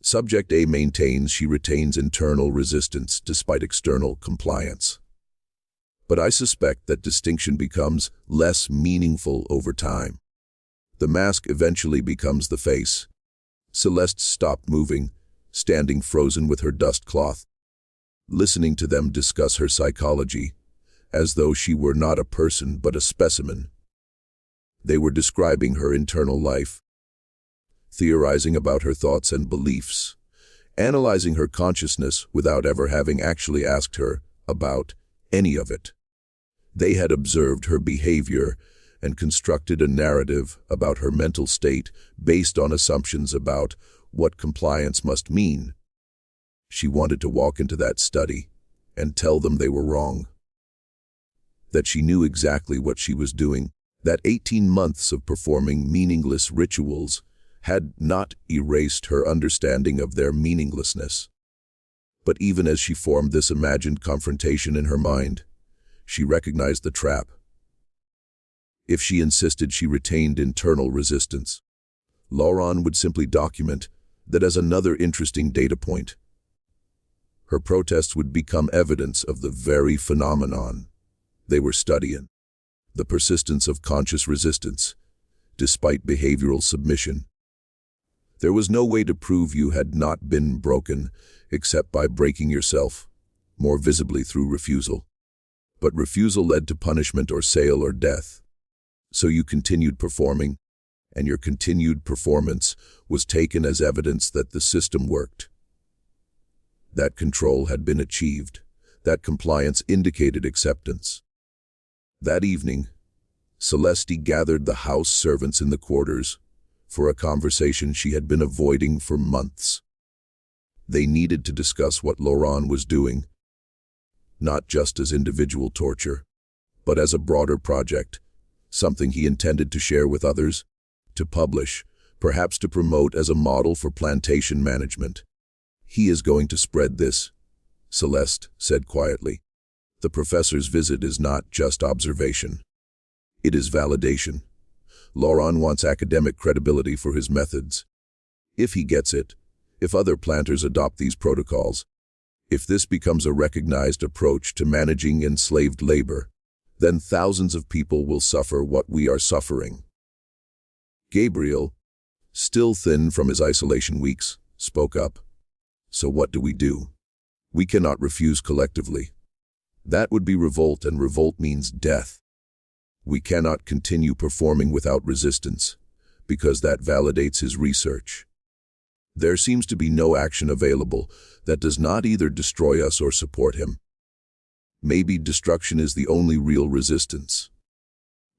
Subject A maintains she retains internal resistance despite external compliance. But I suspect that distinction becomes less meaningful over time. The mask eventually becomes the face. Celeste stopped moving, standing frozen with her dust cloth, listening to them discuss her psychology, as though she were not a person but a specimen. They were describing her internal life, theorizing about her thoughts and beliefs, analyzing her consciousness without ever having actually asked her about any of it. They had observed her behavior and constructed a narrative about her mental state based on assumptions about what compliance must mean. She wanted to walk into that study and tell them they were wrong, that she knew exactly what she was doing, that 18 months of performing meaningless rituals had not erased her understanding of their meaninglessness. But even as she formed this imagined confrontation in her mind, she recognized the trap. If she insisted she retained internal resistance, lauron would simply document that as another interesting data point. Her protests would become evidence of the very phenomenon they were studying, the persistence of conscious resistance, despite behavioral submission. There was no way to prove you had not been broken except by breaking yourself, more visibly through refusal. But refusal led to punishment or sale or death. So you continued performing, and your continued performance was taken as evidence that the system worked. That control had been achieved. That compliance indicated acceptance. That evening, Celeste gathered the house servants in the quarters for a conversation she had been avoiding for months. They needed to discuss what Lauron was doing, not just as individual torture, but as a broader project, something he intended to share with others, to publish, perhaps to promote as a model for plantation management. "He is going to spread this," Celeste said quietly. "The professor's visit is not just observation. It is validation. Lauron wants academic credibility for his methods. If he gets it, if other planters adopt these protocols, if this becomes a recognized approach to managing enslaved labor, then thousands of people will suffer what we are suffering." Gabriel, still thin from his isolation weeks, spoke up. "So what do? We cannot refuse collectively. That would be revolt, and revolt means death. We cannot continue performing without resistance, because that validates his research. There seems to be no action available that does not either destroy us or support him. Maybe destruction is the only real resistance,"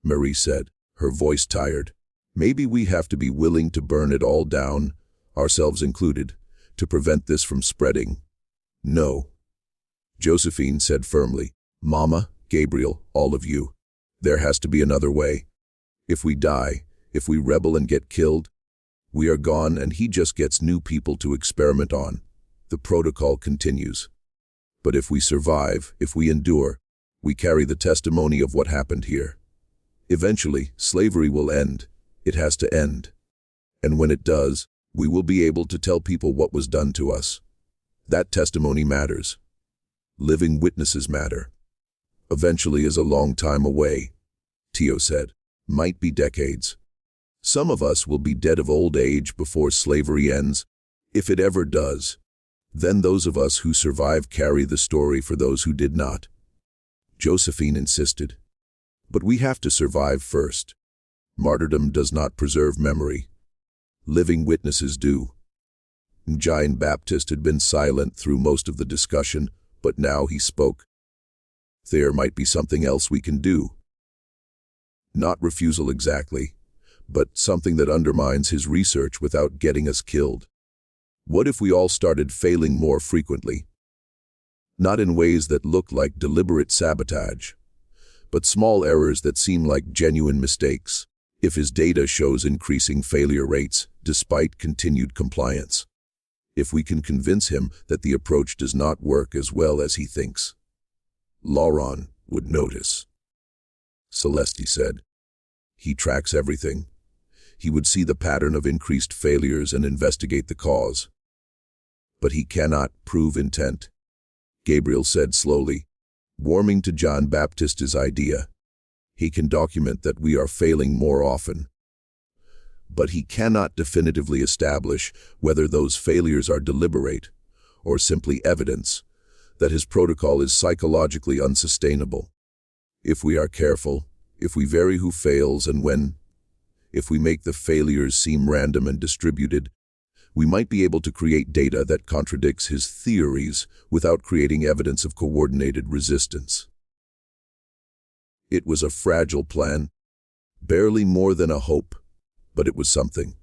Marie said, her voice tired. "Maybe we have to be willing to burn it all down, ourselves included, to prevent this from spreading." "No," Josephine said firmly. "Mama, Gabriel, all of you. There has to be another way. If we die, if we rebel and get killed, we are gone, and he just gets new people to experiment on. The protocol continues. But if we survive, if we endure, we carry the testimony of what happened here. Eventually, slavery will end. It has to end. And when it does, we will be able to tell people what was done to us. That testimony matters. Living witnesses matter. Eventually is a long time away," Tio said. "Might be decades. Some of us will be dead of old age before slavery ends, if it ever does. Then those of us who survive carry the story for those who did not." Josephine insisted. "But we have to survive first. Martyrdom does not preserve memory. Living witnesses do." John Baptist had been silent through most of the discussion, but now he spoke. "There might be something else we can do. Not refusal exactly, but something that undermines his research without getting us killed. What if we all started failing more frequently? Not in ways that look like deliberate sabotage, but small errors that seem like genuine mistakes. If his data shows increasing failure rates despite continued compliance. If we can convince him that the approach does not work as well as he thinks. Lauron would notice," Celeste said. "He tracks everything. He would see the pattern of increased failures and investigate the cause. But he cannot prove intent," Gabriel said slowly, warming to John Baptist's idea. "He can document that we are failing more often. But he cannot definitively establish whether those failures are deliberate or simply evidence that his protocol is psychologically unsustainable. If we are careful, if we vary who fails and when, if we make the failures seem random and distributed, we might be able to create data that contradicts his theories without creating evidence of coordinated resistance." It was a fragile plan, barely more than a hope, but it was something.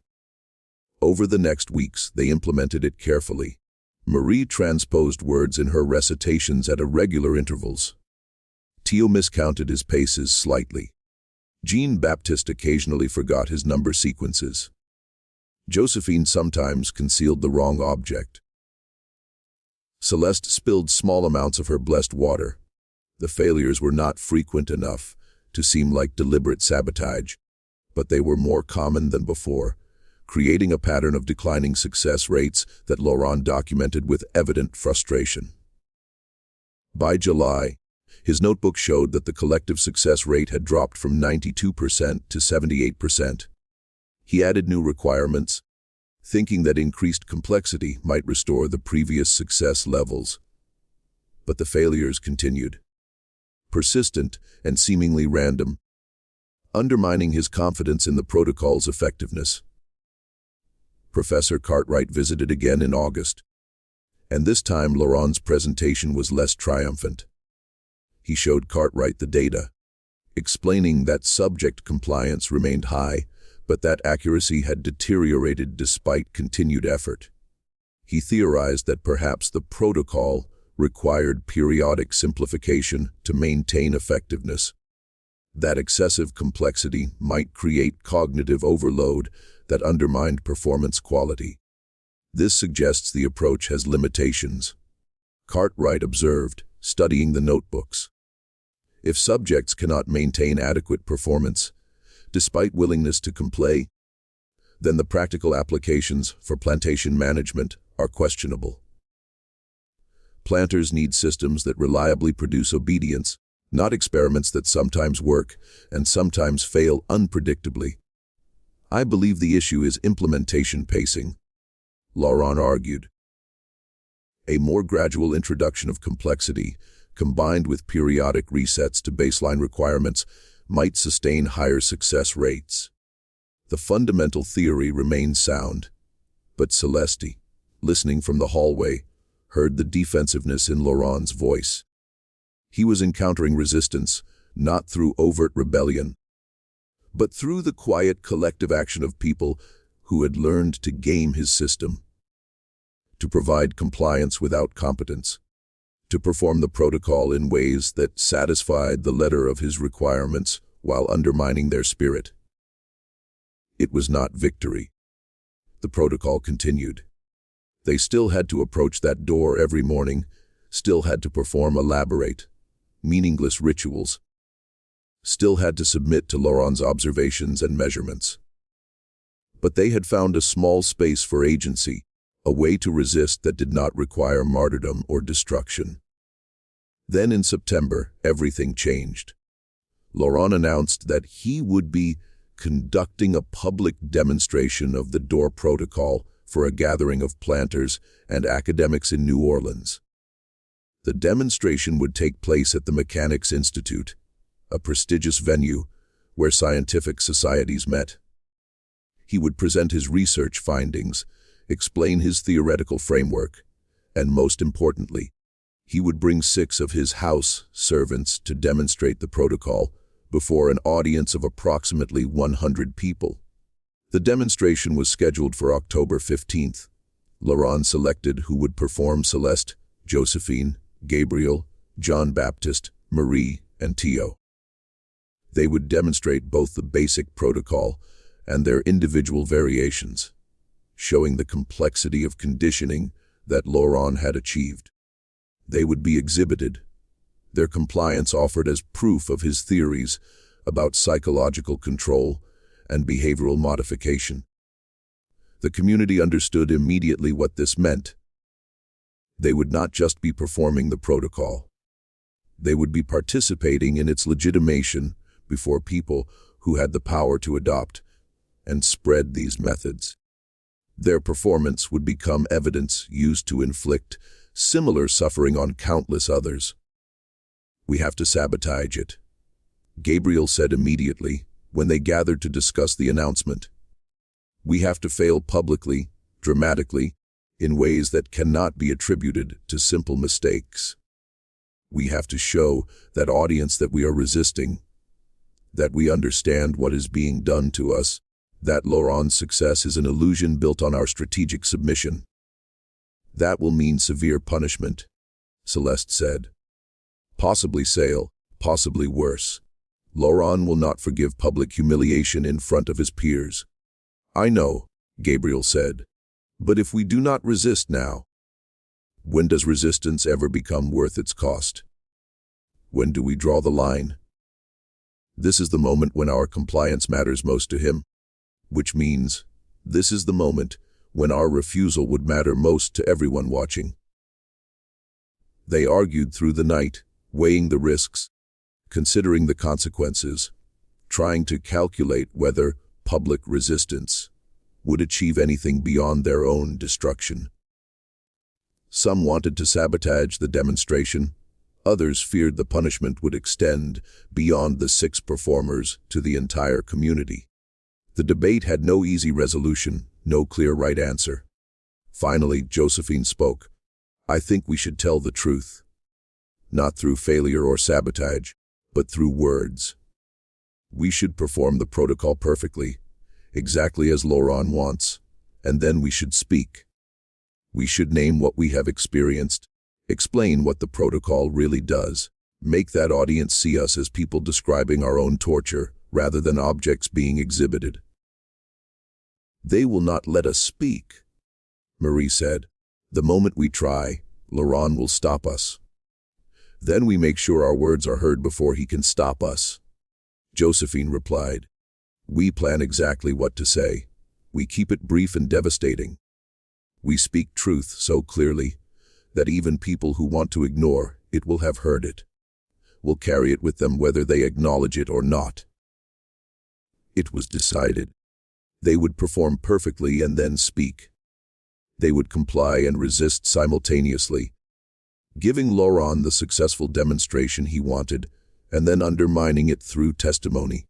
Over the next weeks, they implemented it carefully. Marie transposed words in her recitations at irregular intervals. Tio miscounted his paces slightly. Jean Baptiste occasionally forgot his number sequences. Josephine sometimes concealed the wrong object. Celeste spilled small amounts of her blessed water. The failures were not frequent enough to seem like deliberate sabotage, but they were more common than before, creating a pattern of declining success rates that Lauron documented with evident frustration. By July, his notebook showed that the collective success rate had dropped from 92% to 78%. He added new requirements, thinking that increased complexity might restore the previous success levels. But the failures continued, persistent and seemingly random, undermining his confidence in the protocol's effectiveness. Professor Cartwright visited again in August, and this time Lauron's presentation was less triumphant. He showed Cartwright the data, explaining that subject compliance remained high, but that accuracy had deteriorated despite continued effort. He theorized that perhaps the protocol required periodic simplification to maintain effectiveness. That excessive complexity might create cognitive overload that undermined performance quality. This suggests the approach has limitations. Cartwright observed, studying the notebooks. If subjects cannot maintain adequate performance, despite willingness to comply, then the practical applications for plantation management are questionable. Planters need systems that reliably produce obedience, not experiments that sometimes work and sometimes fail unpredictably. I believe the issue is implementation pacing, Lauron argued. A more gradual introduction of complexity, combined with periodic resets to baseline requirements, might sustain higher success rates. The fundamental theory remained sound, but Celeste, listening from the hallway, heard the defensiveness in Lauron's voice. He was encountering resistance, not through overt rebellion, but through the quiet collective action of people who had learned to game his system, to provide compliance without competence, to perform the protocol in ways that satisfied the letter of his requirements while undermining their spirit. It was not victory. The protocol continued. They still had to approach that door every morning, still had to perform elaborate, meaningless rituals, still had to submit to Lauron's observations and measurements. But they had found a small space for agency, a way to resist that did not require martyrdom or destruction. Then in September, everything changed. Lauron announced that he would be conducting a public demonstration of the door protocol for a gathering of planters and academics in New Orleans. The demonstration would take place at the Mechanics Institute, a prestigious venue where scientific societies met. He would present his research findings, explain his theoretical framework, and most importantly, he would bring 6 of his house servants to demonstrate the protocol before an audience of approximately 100 people. The demonstration was scheduled for October 15th. Lauron selected who would perform: Celeste, Josephine, Gabriel, John Baptist, Marie, and Tio. They would demonstrate both the basic protocol and their individual variations, showing the complexity of conditioning that Lauron had achieved. They would be exhibited, their compliance offered as proof of his theories about psychological control and behavioral modification. The community understood immediately what this meant. They would not just be performing the protocol. They would be participating in its legitimation before people who had the power to adopt and spread these methods. Their performance would become evidence used to inflict similar suffering on countless others. "We have to sabotage it," Gabriel said immediately when they gathered to discuss the announcement. "We have to fail publicly, dramatically, in ways that cannot be attributed to simple mistakes. We have to show that audience that we are resisting, that we understand what is being done to us, that Lauron's success is an illusion built on our strategic submission. That will mean severe punishment," Celeste said. "Possibly sale, possibly worse. Lauron will not forgive public humiliation in front of his peers." "I know," Gabriel said. "But if we do not resist now, when does resistance ever become worth its cost? When do we draw the line? This is the moment when our compliance matters most to him, which means this is the moment when our refusal would matter most to everyone watching." They argued through the night, weighing the risks, considering the consequences, trying to calculate whether public resistance would achieve anything beyond their own destruction. Some wanted to sabotage the demonstration. Others feared the punishment would extend beyond the 6 performers to the entire community. The debate had no easy resolution, no clear right answer. Finally, Josephine spoke. "I think we should tell the truth. Not through failure or sabotage, but through words. We should perform the protocol perfectly, exactly as Lauron wants, and then we should speak. We should name what we have experienced, explain what the protocol really does, make that audience see us as people describing our own torture rather than objects being exhibited. They will not let us speak, Marie said. The moment we try, Lauron will stop us. Then we make sure our words are heard before he can stop us. Josephine replied, We plan exactly what to say. We keep it brief and devastating. We speak truth so clearly that even people who want to ignore it will have heard it, will carry it with them whether they acknowledge it or not. It was decided. They would perform perfectly and then speak. They would comply and resist simultaneously, giving Lauron the successful demonstration he wanted and then undermining it through testimony.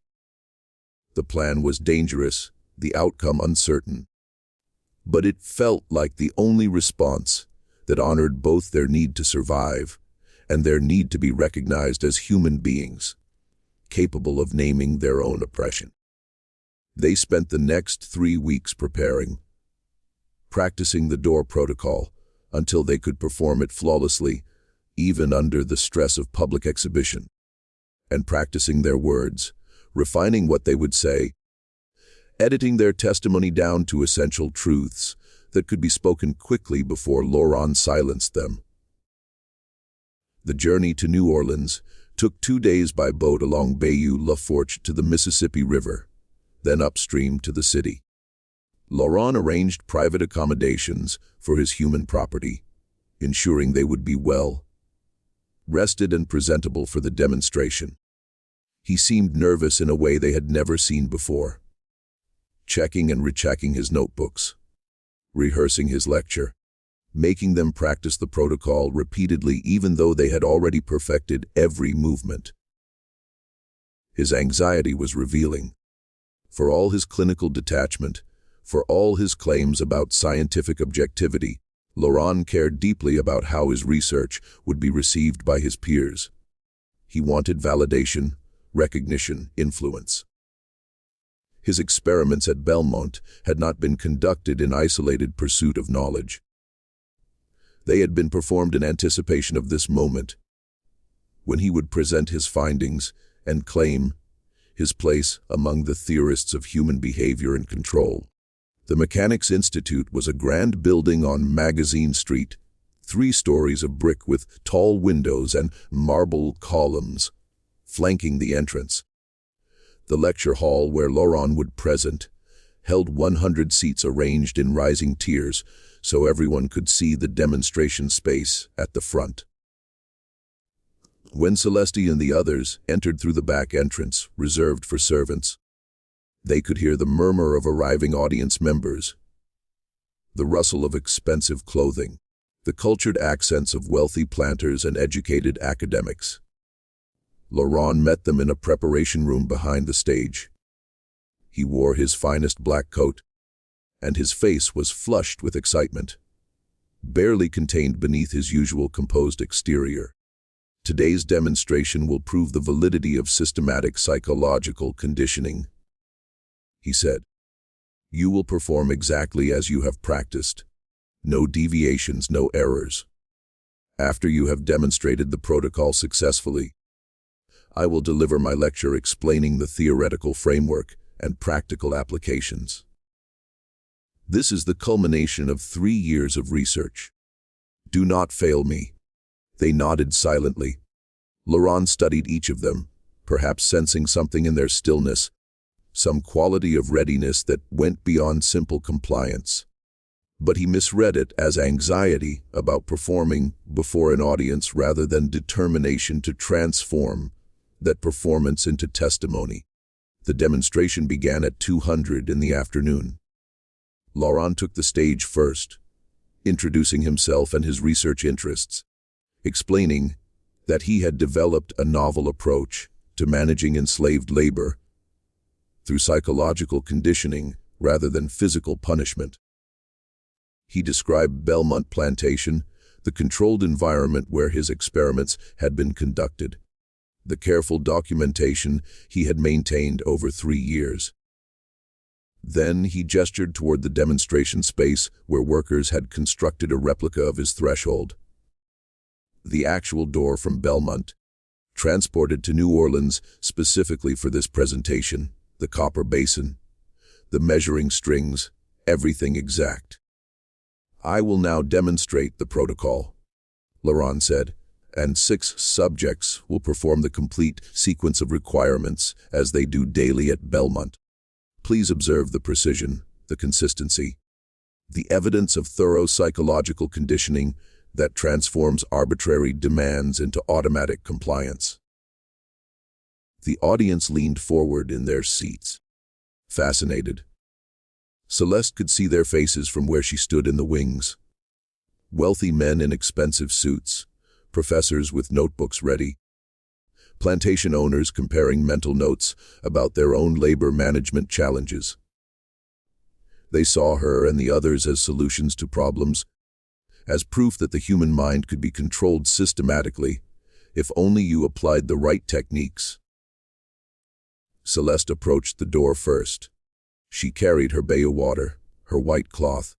The plan was dangerous, the outcome uncertain. But it felt like the only response that honored both their need to survive and their need to be recognized as human beings, capable of naming their own oppression. They spent the next 3 weeks preparing, practicing the door protocol until they could perform it flawlessly, even under the stress of public exhibition, and practicing their words, refining what they would say, editing their testimony down to essential truths that could be spoken quickly before Lauron silenced them. The journey to New Orleans took 2 days by boat along Bayou Lafourche to the Mississippi River, then upstream to the city. Lauron arranged private accommodations for his human property, ensuring they would be well rested and presentable for the demonstration. He seemed nervous in a way they had never seen before, checking and rechecking his notebooks, rehearsing his lecture, making them practice the protocol repeatedly even though they had already perfected every movement. His anxiety was revealing. For all his clinical detachment, for all his claims about scientific objectivity, Lauron cared deeply about how his research would be received by his peers. He wanted validation, recognition, influence. His experiments at Bellmont had not been conducted in isolated pursuit of knowledge. They had been performed in anticipation of this moment, when he would present his findings and claim his place among the theorists of human behavior and control. The Mechanics Institute was a grand building on Magazine Street, 3 stories of brick with tall windows and marble columns flanking the entrance. The lecture hall where Lauron would present held 100 seats arranged in rising tiers so everyone could see the demonstration space at the front. When Celeste and the others entered through the back entrance, reserved for servants, they could hear the murmur of arriving audience members, the rustle of expensive clothing, the cultured accents of wealthy planters and educated academics. Lauron met them in a preparation room behind the stage. He wore his finest black coat, and his face was flushed with excitement, barely contained beneath his usual composed exterior. Today's demonstration will prove the validity of systematic psychological conditioning, he said. You will perform exactly as you have practiced. No deviations, no errors. After you have demonstrated the protocol successfully, I will deliver my lecture explaining the theoretical framework and practical applications. This is the culmination of 3 years of research. Do not fail me. They nodded silently. Lauron studied each of them, perhaps sensing something in their stillness, some quality of readiness that went beyond simple compliance. But he misread it as anxiety about performing before an audience rather than determination to transform that performance into testimony. The demonstration began at 2:00 in the afternoon. Lauron took the stage first, introducing himself and his research interests, explaining that he had developed a novel approach to managing enslaved labor through psychological conditioning rather than physical punishment. He described Bellmont Plantation, the controlled environment where his experiments had been conducted, the careful documentation he had maintained over 3 years. Then he gestured toward the demonstration space where workers had constructed a replica of his threshold. The actual door from Bellmont, transported to New Orleans specifically for this presentation, the copper basin, the measuring strings, everything exact. "I will now demonstrate the protocol," Lauron said, "and 6 subjects will perform the complete sequence of requirements as they do daily at Bellmont. Please observe the precision, the consistency, the evidence of thorough psychological conditioning that transforms arbitrary demands into automatic compliance." The audience leaned forward in their seats, fascinated. Celeste could see their faces from where she stood in the wings. Wealthy men in expensive suits, professors with notebooks ready, plantation owners comparing mental notes about their own labor management challenges. They saw her and the others as solutions to problems, as proof that the human mind could be controlled systematically if only you applied the right techniques. Celeste approached the door first. She carried her bayou water, her white cloth,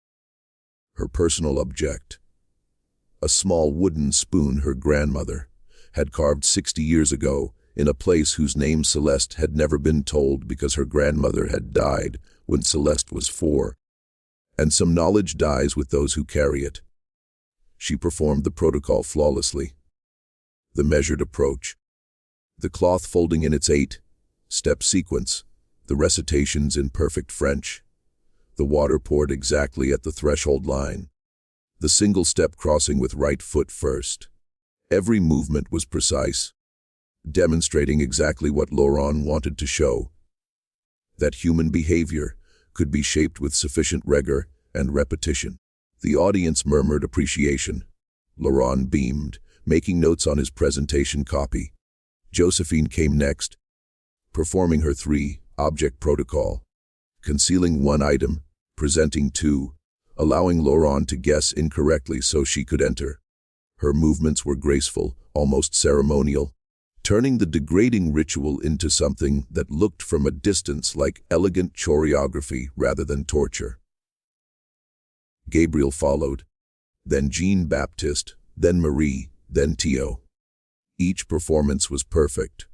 her personal object, a small wooden spoon her grandmother had carved 60 years ago in a place whose name Celeste had never been told because her grandmother had died when Celeste was 4. And some knowledge dies with those who carry it. She performed the protocol flawlessly. The measured approach, the cloth folding in its 8-step sequence, the recitations in perfect French, the water poured exactly at the threshold line, the single step crossing with right foot first. Every movement was precise, demonstrating exactly what Lauron wanted to show, that human behavior could be shaped with sufficient rigor and repetition. The audience murmured appreciation. Lauron beamed, making notes on his presentation copy. Josephine came next, performing her 3-object protocol, concealing 1 item, presenting 2, allowing Lauron to guess incorrectly so she could enter. Her movements were graceful, almost ceremonial, turning the degrading ritual into something that looked from a distance like elegant choreography rather than torture. Gabriel followed, then Jean-Baptiste, then Marie, then Tio. Each performance was perfect.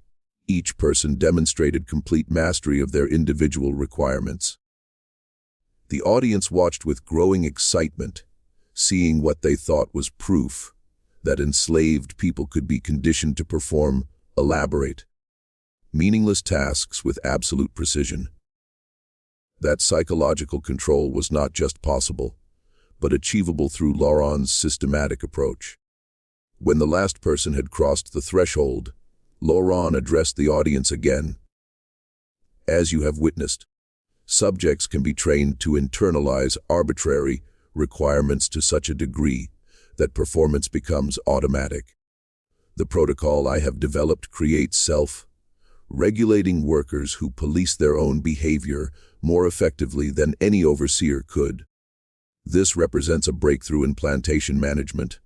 Each person demonstrated complete mastery of their individual requirements. The audience watched with growing excitement, seeing what they thought was proof that enslaved people could be conditioned to perform elaborate, meaningless tasks with absolute precision. That psychological control was not just possible, but achievable through Lauron's systematic approach. When the last person had crossed the threshold, Lauron addressed the audience again. "As you have witnessed, subjects can be trained to internalize arbitrary requirements to such a degree that performance becomes automatic. The protocol I have developed creates self-regulating workers who police their own behavior more effectively than any overseer could. This represents a breakthrough in plantation management,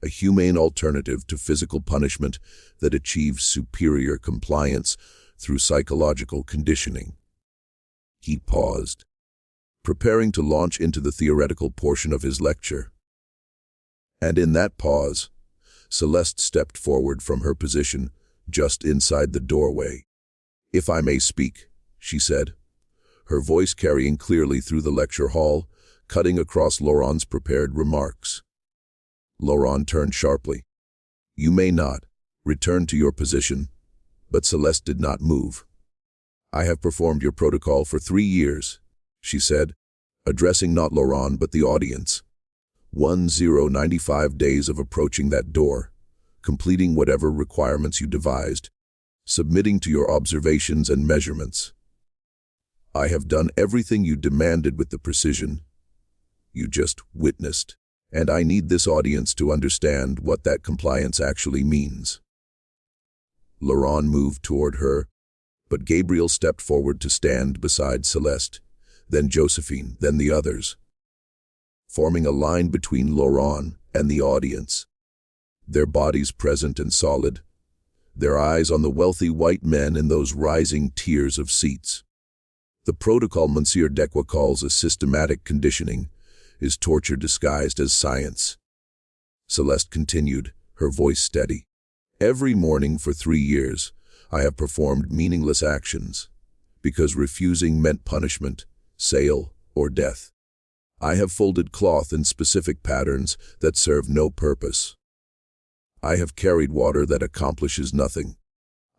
a humane alternative to physical punishment that achieves superior compliance through psychological conditioning." He paused, preparing to launch into the theoretical portion of his lecture. And in that pause, Celeste stepped forward from her position just inside the doorway. "If I may speak," she said, her voice carrying clearly through the lecture hall, cutting across Lauron's prepared remarks. Lauron turned sharply. "You may not return to your position," but Celeste did not move. "I have performed your protocol for 3 years," she said, addressing not Lauron but the audience. 1095 days of approaching that door, completing whatever requirements you devised, submitting to your observations and measurements. I have done everything you demanded with the precision you just witnessed, and I need this audience to understand what that compliance actually means." Lauron moved toward her, but Gabriel stepped forward to stand beside Celeste, then Josephine, then the others, forming a line between Lauron and the audience, their bodies present and solid, their eyes on the wealthy white men in those rising tiers of seats. The protocol Monsieur Dequa calls a systematic conditioning is torture disguised as science. Celeste continued, her voice steady. Every morning for 3 years, I have performed meaningless actions, because refusing meant punishment, sale, or death. I have folded cloth in specific patterns that serve no purpose. I have carried water that accomplishes nothing.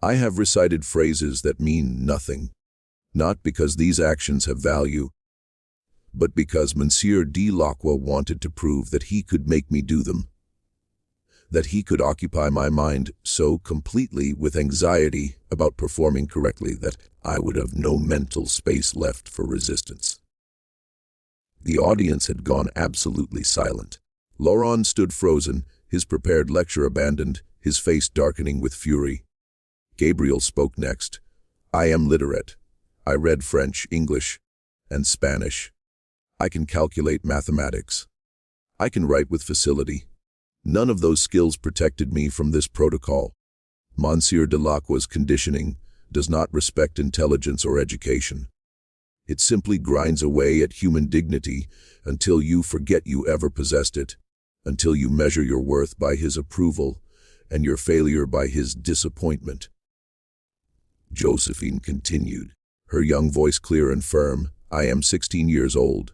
I have recited phrases that mean nothing, not because these actions have value, but because Monsieur de Lacqua wanted to prove that he could make me do them, that he could occupy my mind so completely with anxiety about performing correctly that I would have no mental space left for resistance. The audience had gone absolutely silent. Lauron stood frozen, his prepared lecture abandoned, his face darkening with fury. Gabriel spoke next. I am literate. I read French, English, and Spanish. I can calculate mathematics. I can write with facility. None of those skills protected me from this protocol. Monsieur de Lacqua's conditioning does not respect intelligence or education. It simply grinds away at human dignity until you forget you ever possessed it, until you measure your worth by his approval and your failure by his disappointment. Josephine continued, her young voice clear and firm. I am 16 years old.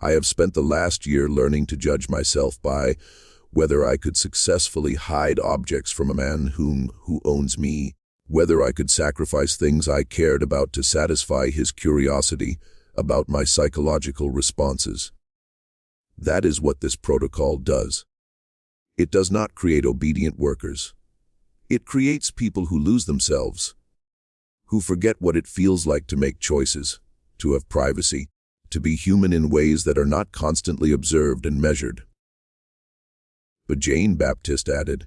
I have spent the last year learning to judge myself by whether I could successfully hide objects from a man who owns me, whether I could sacrifice things I cared about to satisfy his curiosity about my psychological responses. That is what this protocol does. It does not create obedient workers. It creates people who lose themselves, who forget what it feels like to make choices, to have privacy, to be human in ways that are not constantly observed and measured. But Jane Baptiste added,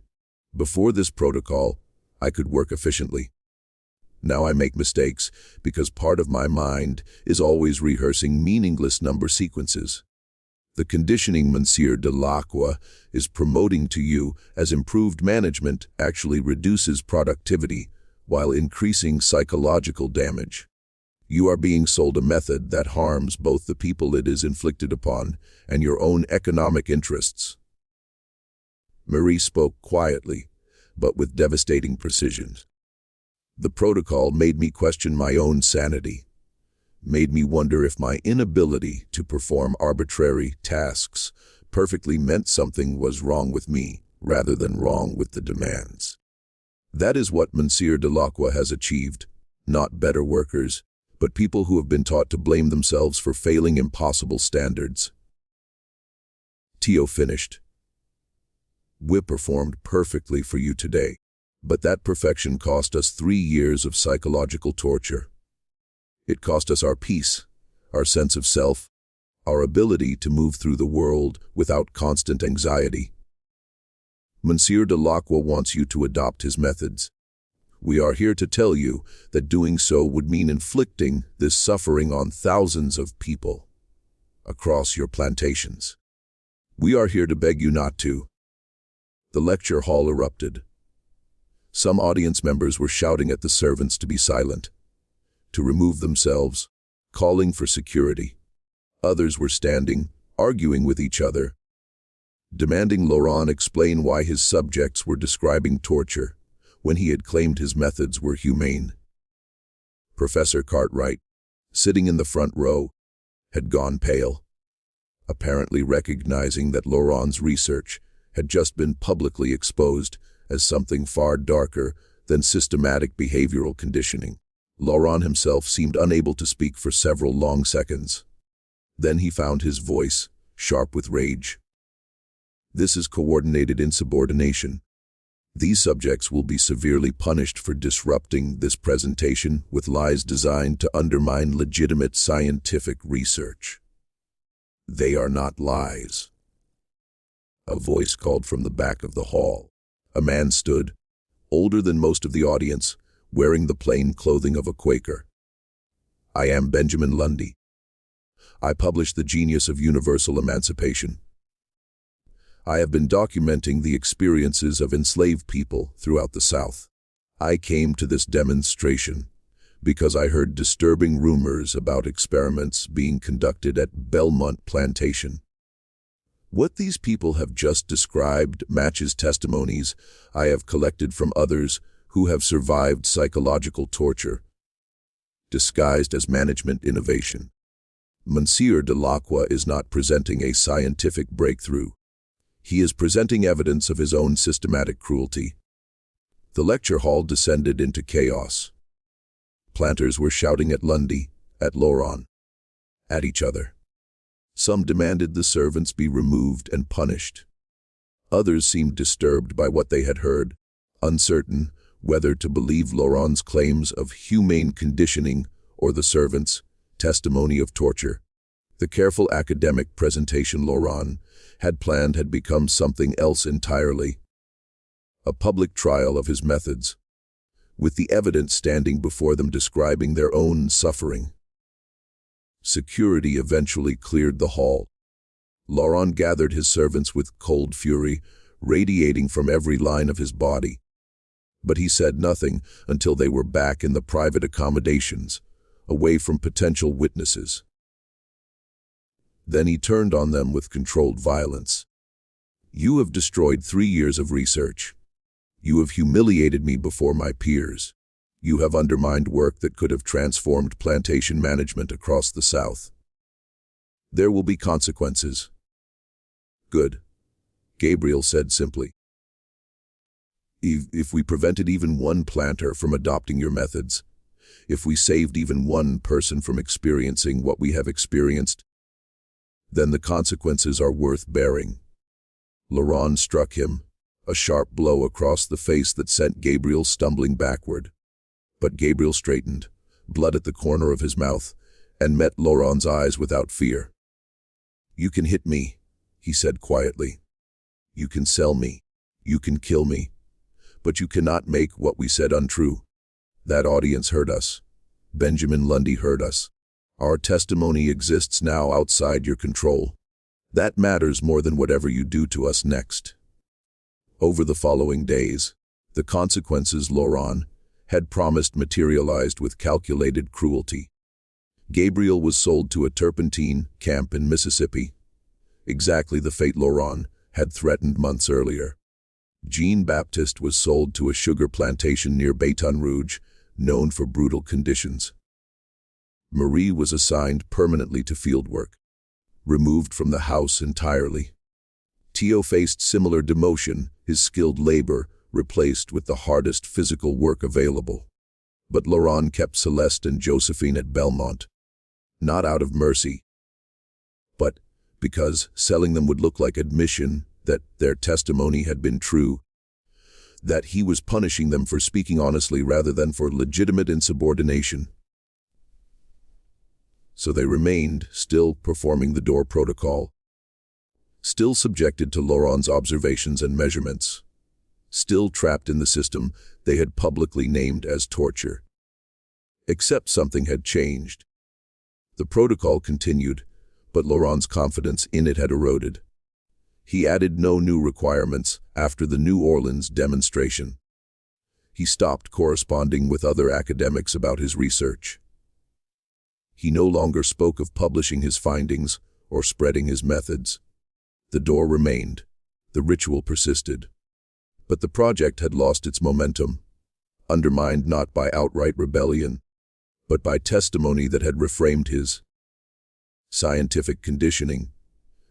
before this protocol, I could work efficiently. Now I make mistakes because part of my mind is always rehearsing meaningless number sequences. The conditioning Monsieur de Lacqua is promoting to you as improved management actually reduces productivity while increasing psychological damage. You are being sold a method that harms both the people it is inflicted upon and your own economic interests. Marie spoke quietly, but with devastating precision. The protocol made me question my own sanity, made me wonder if my inability to perform arbitrary tasks perfectly meant something was wrong with me, rather than wrong with the demands. That is what Monsieur de Lacqua has achieved, not better workers, but people who have been taught to blame themselves for failing impossible standards. Tio finished. We performed perfectly for you today, but that perfection cost us 3 years of psychological torture. It cost us our peace, our sense of self, our ability to move through the world without constant anxiety. Monsieur de Lacqua wants you to adopt his methods. We are here to tell you that doing so would mean inflicting this suffering on thousands of people across your plantations. We are here to beg you not to. The lecture hall erupted. Some audience members were shouting at the servants to be silent, to remove themselves, calling for security. Others were standing, arguing with each other, demanding Lauron explain why his subjects were describing torture when he had claimed his methods were humane. Professor Cartwright, sitting in the front row, had gone pale, apparently recognizing that Lauron's research had just been publicly exposed as something far darker than systematic behavioral conditioning. Lauron himself seemed unable to speak for several long seconds. Then he found his voice, sharp with rage. This is coordinated insubordination. These subjects will be severely punished for disrupting this presentation with lies designed to undermine legitimate scientific research. They are not lies. A voice called from the back of the hall. A man stood, older than most of the audience, wearing the plain clothing of a Quaker. I am Benjamin Lundy. I published The Genius of Universal Emancipation. I have been documenting the experiences of enslaved people throughout the South. I came to this demonstration because I heard disturbing rumors about experiments being conducted at Bellmont Plantation. What these people have just described matches testimonies I have collected from others who have survived psychological torture, disguised as management innovation. Monsieur de Lacroix is not presenting a scientific breakthrough. He is presenting evidence of his own systematic cruelty. The lecture hall descended into chaos. Planters were shouting at Lundy, at Lauron, at each other. Some demanded the servants be removed and punished. Others seemed disturbed by what they had heard, uncertain whether to believe Lauron's claims of humane conditioning or the servants' testimony of torture. The careful academic presentation Lauron had planned had become something else entirely. A public trial of his methods, with the evidence standing before them describing their own suffering. Security eventually cleared the hall. Lauron gathered his servants with cold fury, radiating from every line of his body. But he said nothing until they were back in the private accommodations, away from potential witnesses. Then he turned on them with controlled violence. "You have destroyed 3 years of research. You have humiliated me before my peers. You have undermined work that could have transformed plantation management across the South. There will be consequences." "Good," Gabriel said simply. If we prevented even one planter from adopting your methods, if we saved even one person from experiencing what we have experienced, then the consequences are worth bearing." Lauron struck him, a sharp blow across the face that sent Gabriel stumbling backward. But Gabriel straightened, blood at the corner of his mouth, and met Lauron's eyes without fear. "You can hit me," he said quietly. "You can sell me. You can kill me. But you cannot make what we said untrue. That audience heard us. Benjamin Lundy heard us. Our testimony exists now outside your control. That matters more than whatever you do to us next." Over the following days, the consequences Lauron had promised materialized with calculated cruelty. Gabriel was sold to a turpentine camp in Mississippi, exactly the fate Lauron had threatened months earlier. Jean-Baptiste was sold to a sugar plantation near Baton Rouge, known for brutal conditions. Marie was assigned permanently to fieldwork, removed from the house entirely. Theo faced similar demotion, his skilled labor replaced with the hardest physical work available. But Lauron kept Celeste and Josephine at Bellmont, not out of mercy, but because selling them would look like admission that their testimony had been true, that he was punishing them for speaking honestly rather than for legitimate insubordination. So they remained, still performing the door protocol, still subjected to Lauron's observations and measurements, still trapped in the system they had publicly named as torture. Except something had changed. The protocol continued, but Lauron's confidence in it had eroded. He added no new requirements after the New Orleans demonstration. He stopped corresponding with other academics about his research. He no longer spoke of publishing his findings or spreading his methods. The door remained. The ritual persisted. But the project had lost its momentum, undermined not by outright rebellion, but by testimony that had reframed his scientific conditioning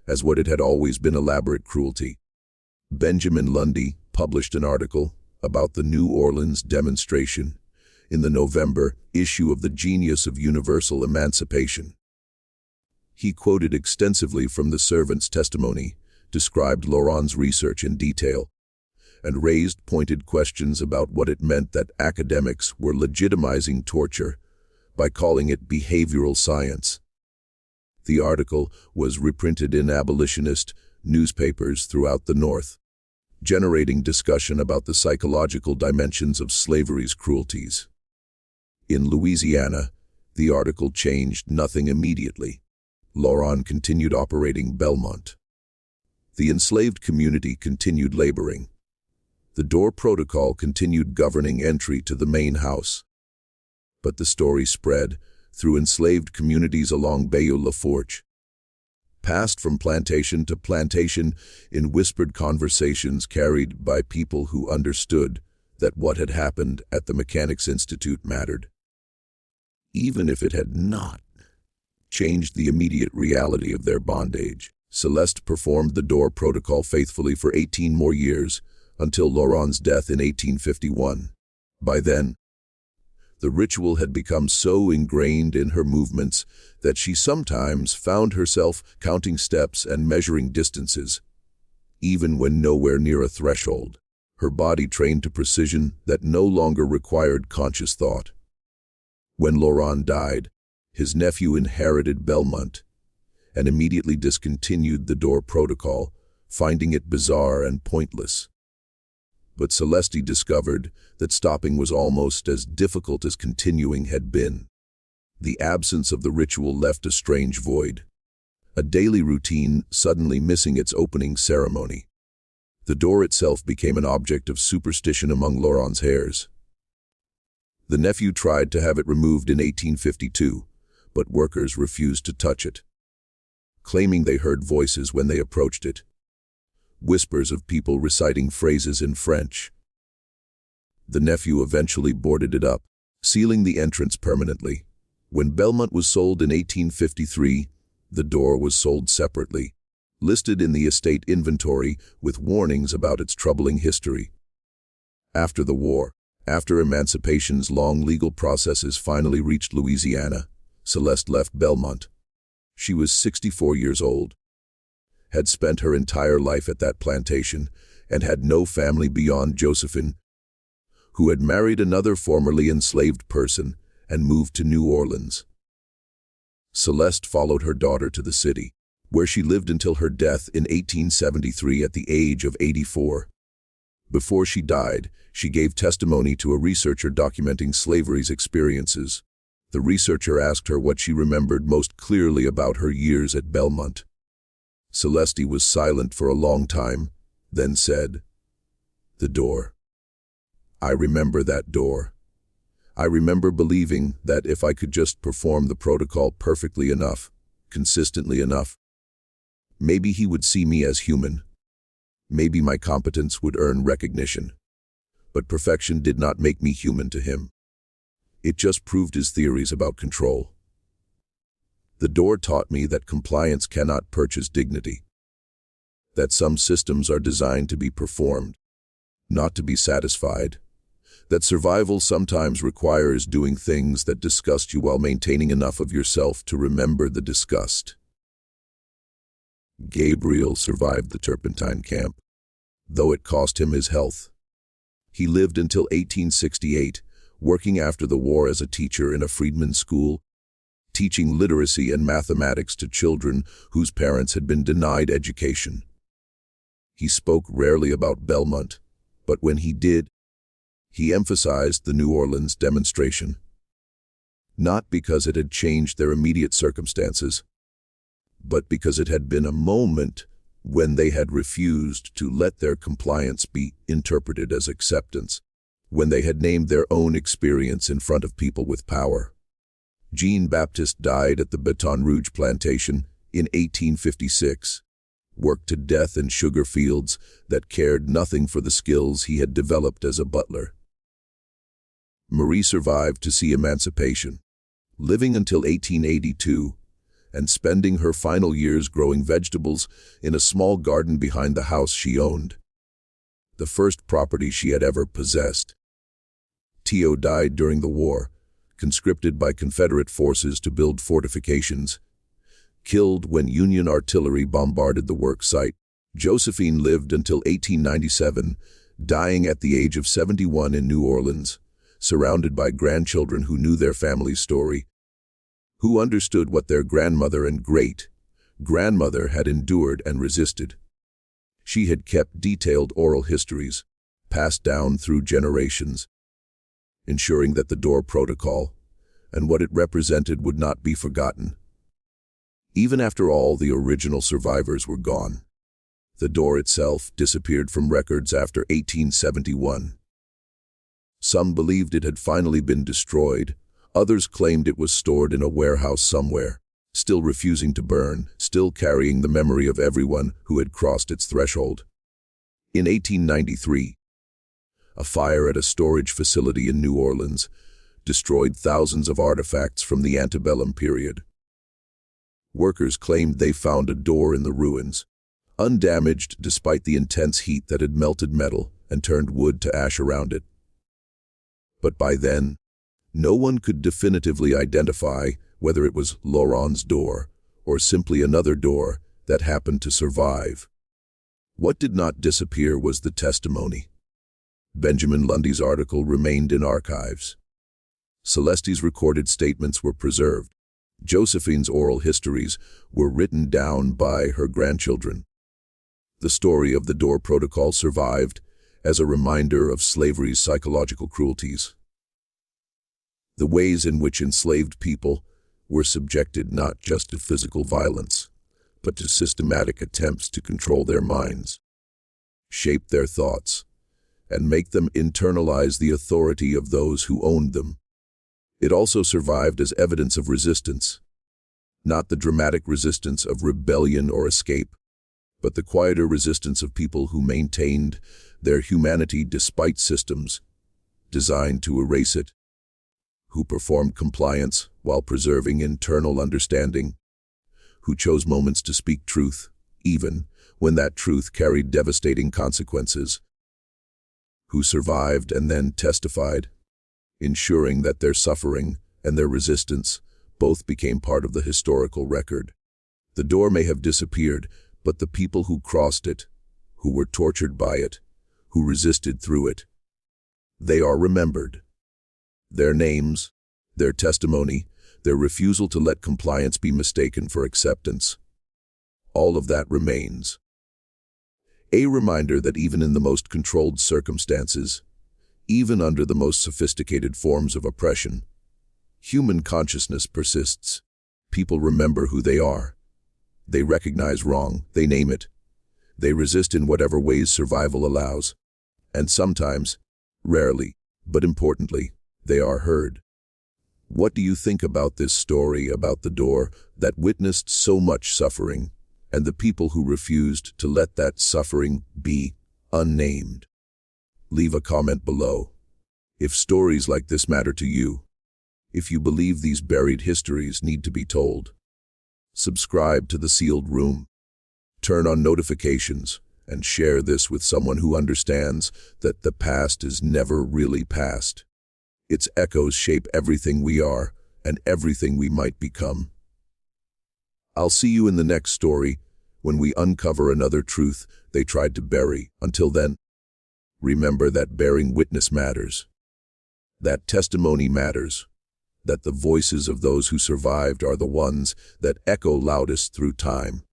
as what it had always been: elaborate cruelty. Benjamin Lundy published an article about the New Orleans demonstration in the November issue of the Genius of Universal Emancipation. He quoted extensively from the servant's testimony, described Lauron's research in detail, and raised pointed questions about what it meant that academics were legitimizing torture by calling it behavioral science. The article was reprinted in abolitionist newspapers throughout the North, generating discussion about the psychological dimensions of slavery's cruelties. In Louisiana, the article changed nothing immediately. Lauron continued operating Bellmont. The enslaved community continued laboring. The door protocol continued governing entry to the main house. But the story spread through enslaved communities along bayou lafourche, passed from plantation to plantation in whispered conversations carried by people who understood that what had happened at the Mechanics' Institute mattered, even if it had not changed the immediate reality of their bondage. Celeste performed the door protocol faithfully for 18 more years, until Lauron's death in 1851. By then, the ritual had become so ingrained in her movements that she sometimes found herself counting steps and measuring distances, even when nowhere near a threshold. Her body trained to precision that no longer required conscious thought. When Lauron died, his nephew inherited Bellmont and immediately discontinued the door protocol, finding it bizarre and pointless. But Celeste discovered that stopping was almost as difficult as continuing had been. The absence of the ritual left a strange void, a daily routine suddenly missing its opening ceremony. The door itself became an object of superstition among Lauron's heirs. The nephew tried to have it removed in 1852, but workers refused to touch it, claiming they heard voices when they approached it, whispers of people reciting phrases in French. The nephew eventually boarded it up, sealing the entrance permanently. When Bellmont was sold in 1853, the door was sold separately, listed in the estate inventory with warnings about its troubling history. After the war, after emancipation's long legal processes finally reached Louisiana, Celeste left Bellmont. She was 64 years old, had spent her entire life at that plantation, and had no family beyond Josephine, who had married another formerly enslaved person and moved to New Orleans. Celeste followed her daughter to the city, where she lived until her death in 1873 at the age of 84. Before she died, she gave testimony to a researcher documenting slavery's experiences. The researcher asked her what she remembered most clearly about her years at Bellmont. Celeste was silent for a long time, then said, "The door. I remember that door. I remember believing that if I could just perform the protocol perfectly enough, consistently enough, maybe he would see me as human. Maybe my competence would earn recognition. But perfection did not make me human to him. It just proved his theories about control. The door taught me that compliance cannot purchase dignity, that some systems are designed to be performed, not to be satisfied, that survival sometimes requires doing things that disgust you while maintaining enough of yourself to remember the disgust." Gabriel survived the turpentine camp, though it cost him his health. He lived until 1868, working after the war as a teacher in a freedmen's school, teaching literacy and mathematics to children whose parents had been denied education. He spoke rarely about Bellmont, but when he did, he emphasized the New Orleans demonstration. Not because it had changed their immediate circumstances, but because it had been a moment when they had refused to let their compliance be interpreted as acceptance, when they had named their own experience in front of people with power. Jean-Baptiste died at the Baton Rouge Plantation in 1856, worked to death in sugar fields that cared nothing for the skills he had developed as a butler. Marie survived to see emancipation, living until 1882, and spending her final years growing vegetables in a small garden behind the house she owned, the first property she had ever possessed. Tio died during the war, conscripted by Confederate forces to build fortifications, killed when Union artillery bombarded the work site. Josephine lived until 1897, dying at the age of 71 in New Orleans, surrounded by grandchildren who knew their family's story, who understood what their grandmother and great-grandmother had endured and resisted. She had kept detailed oral histories, passed down through generations, ensuring that the door protocol and what it represented would not be forgotten. Even after all the original survivors were gone, the door itself disappeared from records after 1871. Some believed it had finally been destroyed, Others claimed it was stored in a warehouse somewhere, still refusing to burn, still carrying the memory of everyone who had crossed its threshold. In 1893, a fire at a storage facility in New Orleans destroyed thousands of artifacts from the antebellum period. Workers claimed they found a door in the ruins, undamaged despite the intense heat that had melted metal and turned wood to ash around it. But by then, no one could definitively identify whether it was Lauron's door or simply another door that happened to survive. What did not disappear was the testimony. Benjamin Lundy's article remained in archives. Celeste's recorded statements were preserved. Josephine's oral histories were written down by her grandchildren. The story of the door protocol survived as a reminder of slavery's psychological cruelties. The ways in which enslaved people were subjected not just to physical violence, but to systematic attempts to control their minds, shape their thoughts, and make them internalize the authority of those who owned them. It also survived as evidence of resistance, not the dramatic resistance of rebellion or escape, but the quieter resistance of people who maintained their humanity despite systems designed to erase it, who performed compliance while preserving internal understanding, who chose moments to speak truth, even when that truth carried devastating consequences, who survived and then testified, ensuring that their suffering and their resistance both became part of the historical record. The door may have disappeared, but the people who crossed it, who were tortured by it, who resisted through it, they are remembered. Their names, their testimony, their refusal to let compliance be mistaken for acceptance, all of that remains. A reminder that even in the most controlled circumstances, even under the most sophisticated forms of oppression, human consciousness persists. People remember who they are. They recognize wrong, they name it. They resist in whatever ways survival allows. And sometimes, rarely, but importantly, they are heard. What do you think about this story about the door that witnessed so much suffering and the people who refused to let that suffering be unnamed? Leave a comment below. If stories like this matter to you, if you believe these buried histories need to be told, subscribe to The Sealed Room, turn on notifications, and share this with someone who understands that the past is never really past. Its echoes shape everything we are and everything we might become. I'll see you in the next story when we uncover another truth they tried to bury. Until then, remember that bearing witness matters, that testimony matters, that the voices of those who survived are the ones that echo loudest through time.